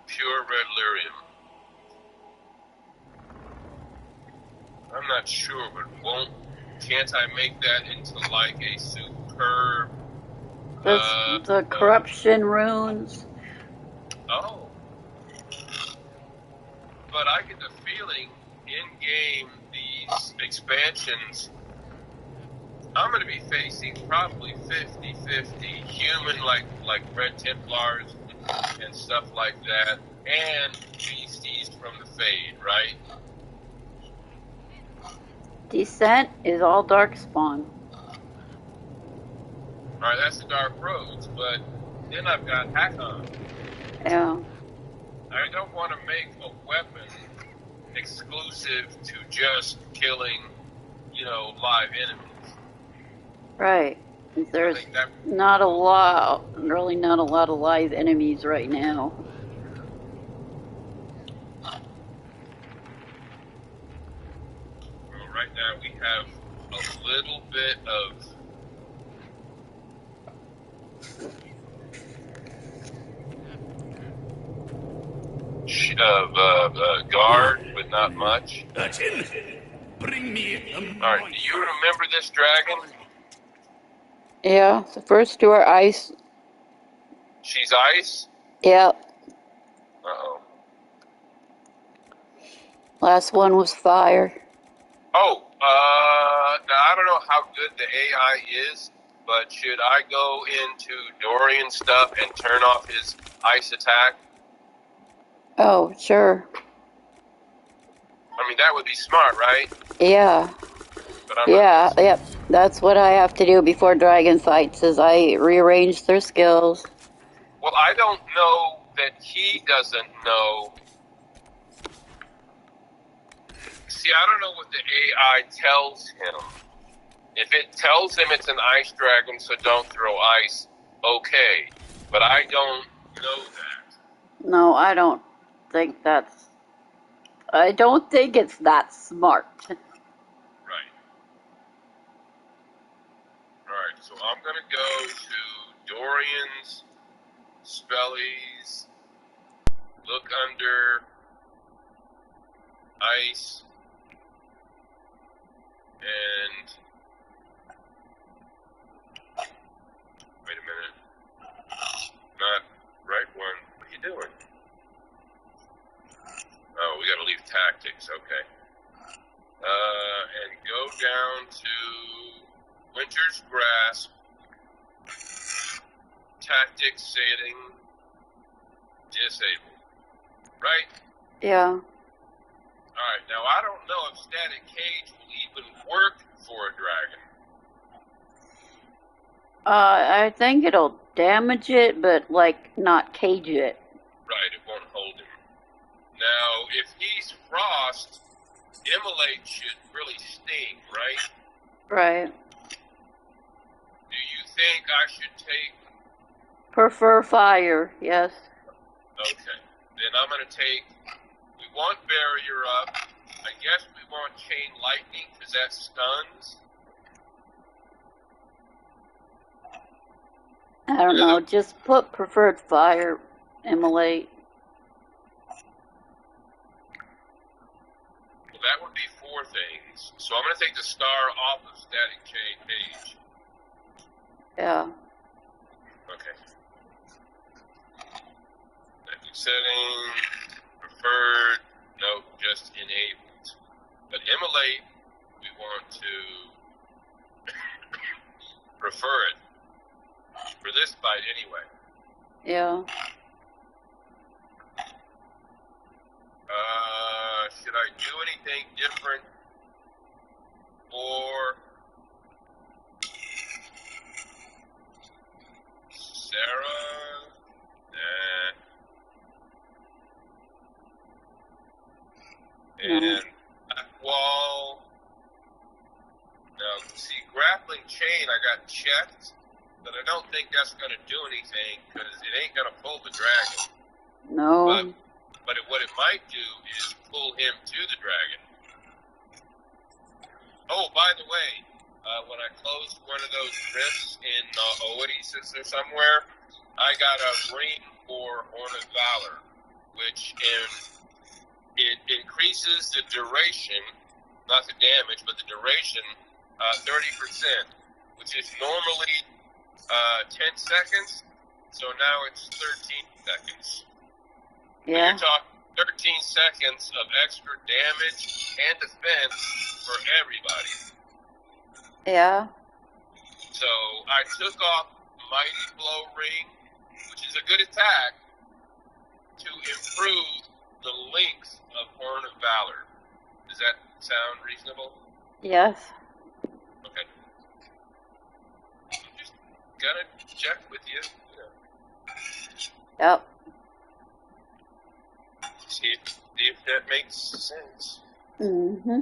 D: Pure red lyrium. I'm not sure, but can't I make that into like a superb...
A: The corruption runes.
D: Oh. But I get the feeling, in-game, these expansions, I'm going to be facing probably 50-50 human, like Red Templars and stuff like that, and beasties from the Fade, right?
A: Descent is all darkspawn.
D: Alright, that's the Dark Roads, but then I've got Hakon.
A: Yeah.
D: I don't want to make a weapon exclusive to just killing, you know, live enemies.
A: Right. There's not a lot, really not a lot of live enemies right now.
D: Well, right now we have a little bit of guard, but not much.
I: Bring me.
D: Alright, do you remember this dragon?
A: Yeah, the first two are ice.
D: She's ice?
A: Yep.
D: Uh-oh.
A: Last one was fire.
D: Oh, now I don't know how good the AI is, but should I go into Dorian stuff and turn off his ice attack?
A: Oh, sure.
D: I mean, that would be smart, right?
A: Yeah. Yeah, yep. That's what I have to do before dragon fights, is I rearrange their skills.
D: Well, I don't know that he doesn't know. See, I don't know what the AI tells him. If it tells him it's an ice dragon, so don't throw ice, okay. But I don't know that.
A: No, I don't think it's that smart.
D: Right. Alright, so I'm going to go to Dorian's, Spellies, look under ice, and wait a minute. Not right one. What are you doing? Oh, we gotta leave tactics, okay. And go down to Winter's Grasp, tactics setting, disabled. Right?
A: Yeah.
D: Alright, now I don't know if static cage will even work for a dragon.
A: I think it'll damage it, but like not cage it.
D: Right, it won't hold him. Now, if he's frost, immolate should really sting, right?
A: Right.
D: Do you think I should take...
A: Prefer fire, yes.
D: Okay, then I'm going to take... We want barrier up. I guess we want chain lightning, because that stuns.
A: I don't know, just put preferred fire, immolate.
D: Well, that would be 4 things. So I'm going to take the star off of static cage.
A: Yeah.
D: Okay. Tactic setting, preferred, no, just enabled. But immolate, we want to prefer it. For this fight, anyway.
A: Yeah.
D: Should I do anything different for Sarah? Nah. And wall. Now, see, grappling chain I got checked, but I don't think that's going to do anything because it ain't going to pull the dragon.
A: No.
D: But what it might do is pull him to the dragon. Oh, by the way, when I closed one of those rifts in Oasis or somewhere, I got a ring for Horn of Valor, which it increases the duration, not the damage, but the duration, 30%, which is normally 10 seconds, so now it's 13 seconds.
A: Yeah.
D: You're talking 13 seconds of extra damage and defense for everybody.
A: Yeah.
D: So I took off Mighty Blow Ring, which is a good attack, to improve the length of Horn of Valor. Does that sound reasonable?
A: Yes.
D: Okay. I'm just gonna check with you.
A: Yep.
D: See if that makes sense.
A: Mm-hmm.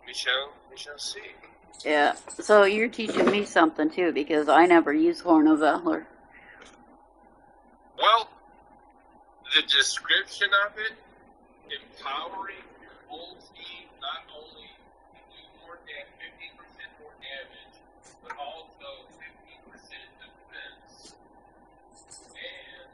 D: We shall see.
A: Yeah. So you're teaching me something too, because I never use Horn of Valor.
D: Well, the description of it, empowering your whole team, not only to do more 15% more damage, but also 15% defense. And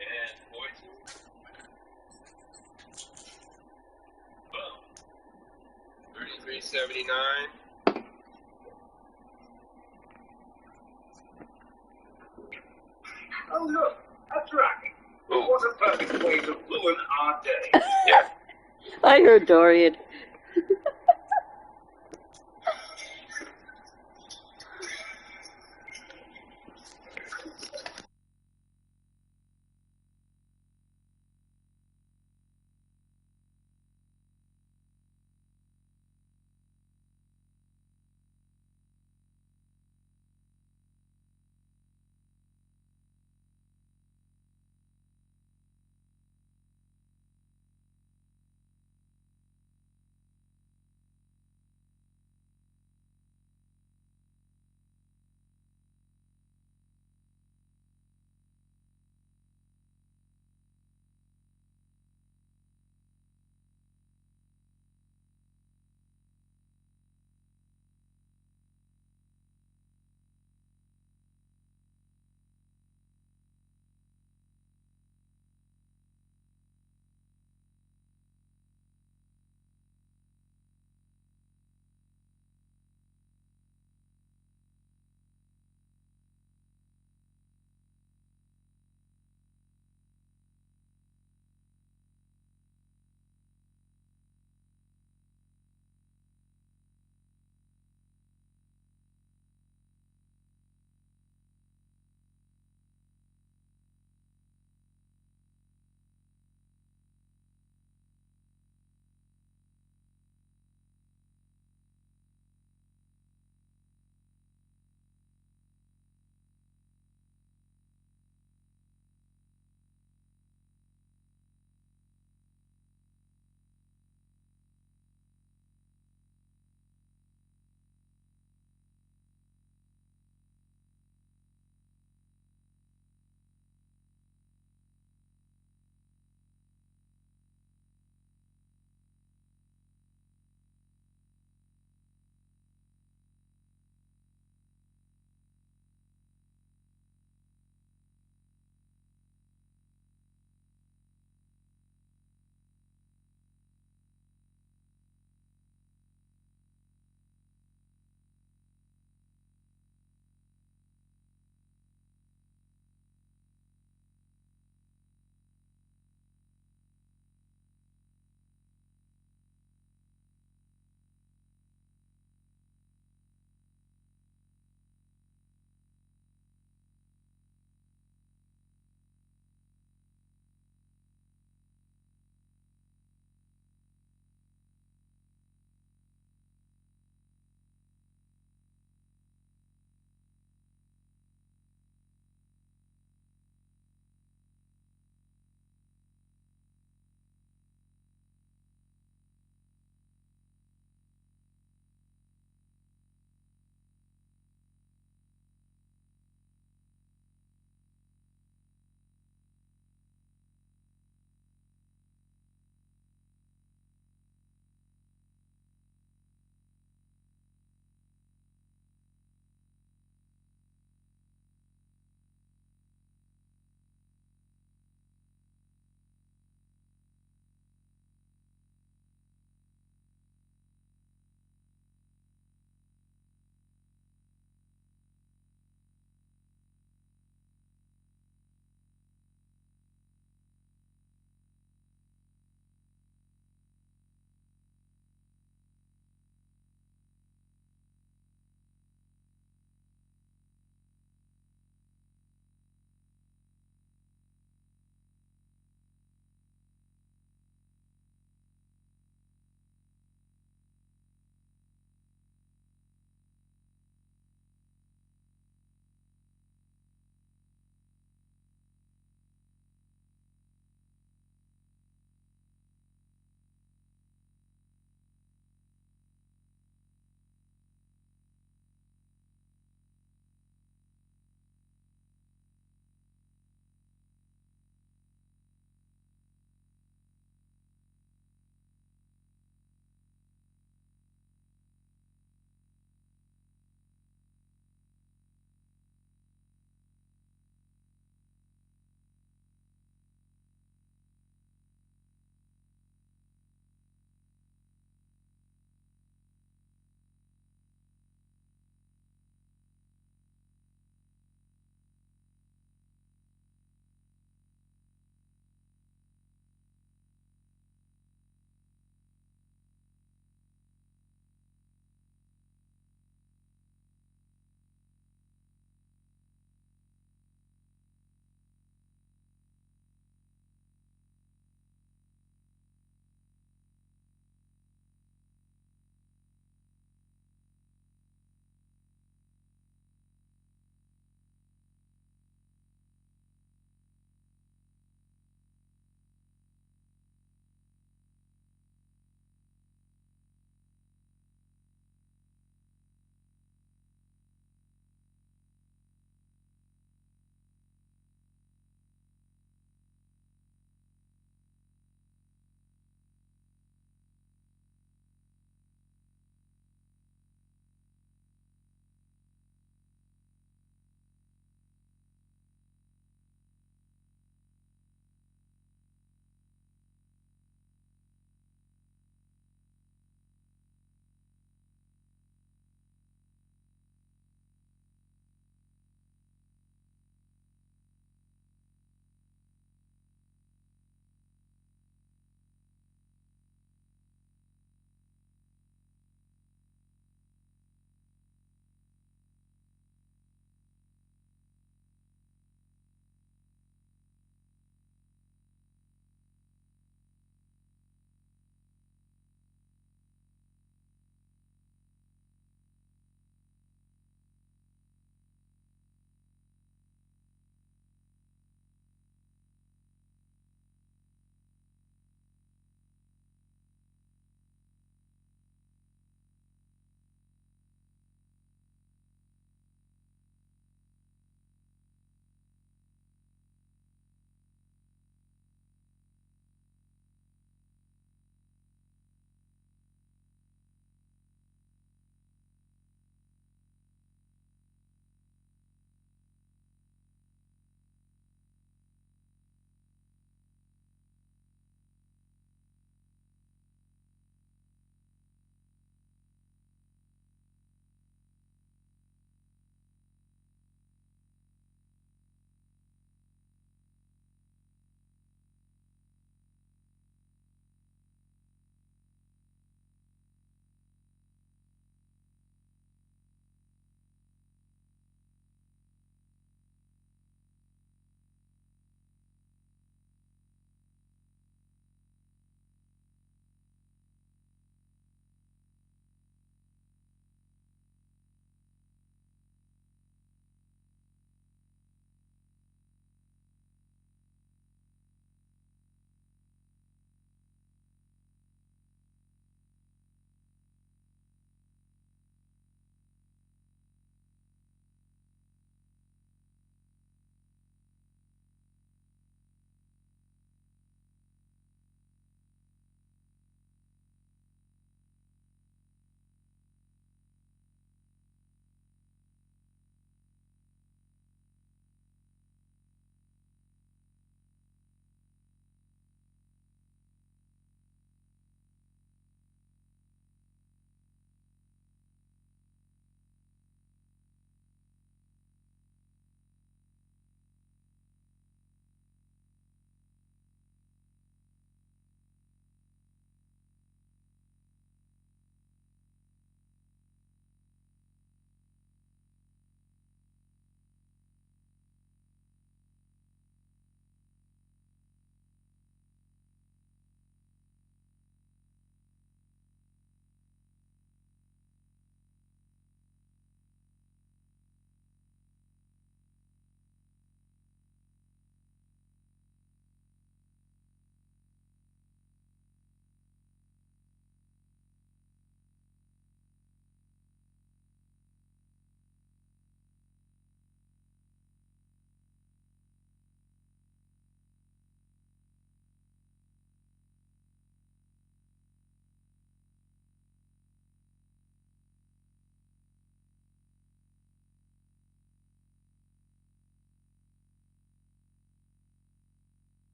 D: And poison. Boom. 3379.
F: Oh look, a dragon.
D: Ooh.
F: What a perfect way to ruin our day.
D: Yeah.
A: I heard Dorian.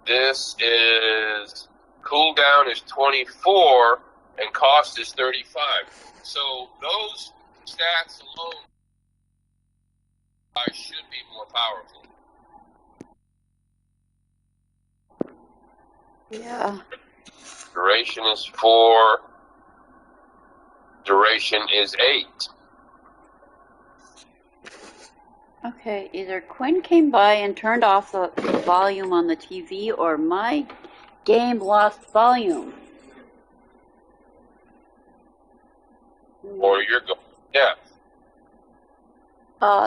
D: This is cooldown is 24 and cost is 35. So those stats alone should be more powerful.
A: Yeah.
D: Duration is 4. Duration is 8.
A: Okay, either Quinn came by and turned off the volume on the TV, or my game lost volume.
D: Or you're going deaf.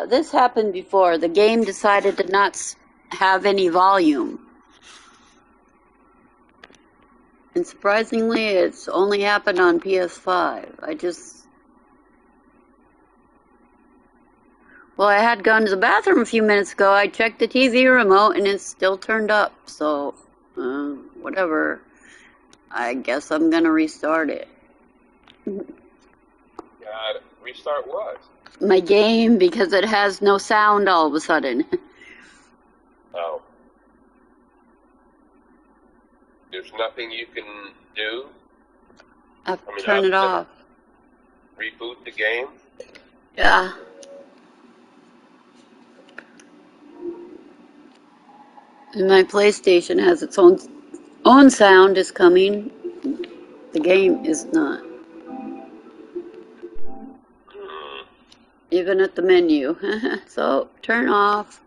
A: This happened before. The game decided to not have any volume. And surprisingly, it's only happened on PS5. Well, I had gone to the bathroom a few minutes ago. I checked the TV remote and it's still turned up. So, whatever. I guess I'm gonna restart it.
D: God, restart what?
A: My game, because it has no sound all of a sudden.
D: Oh. There's nothing you can do?
A: Turn it off.
D: Reboot the game?
A: Yeah. And my PlayStation has its own sound is coming. The game is not. Even at the menu. So, turn off.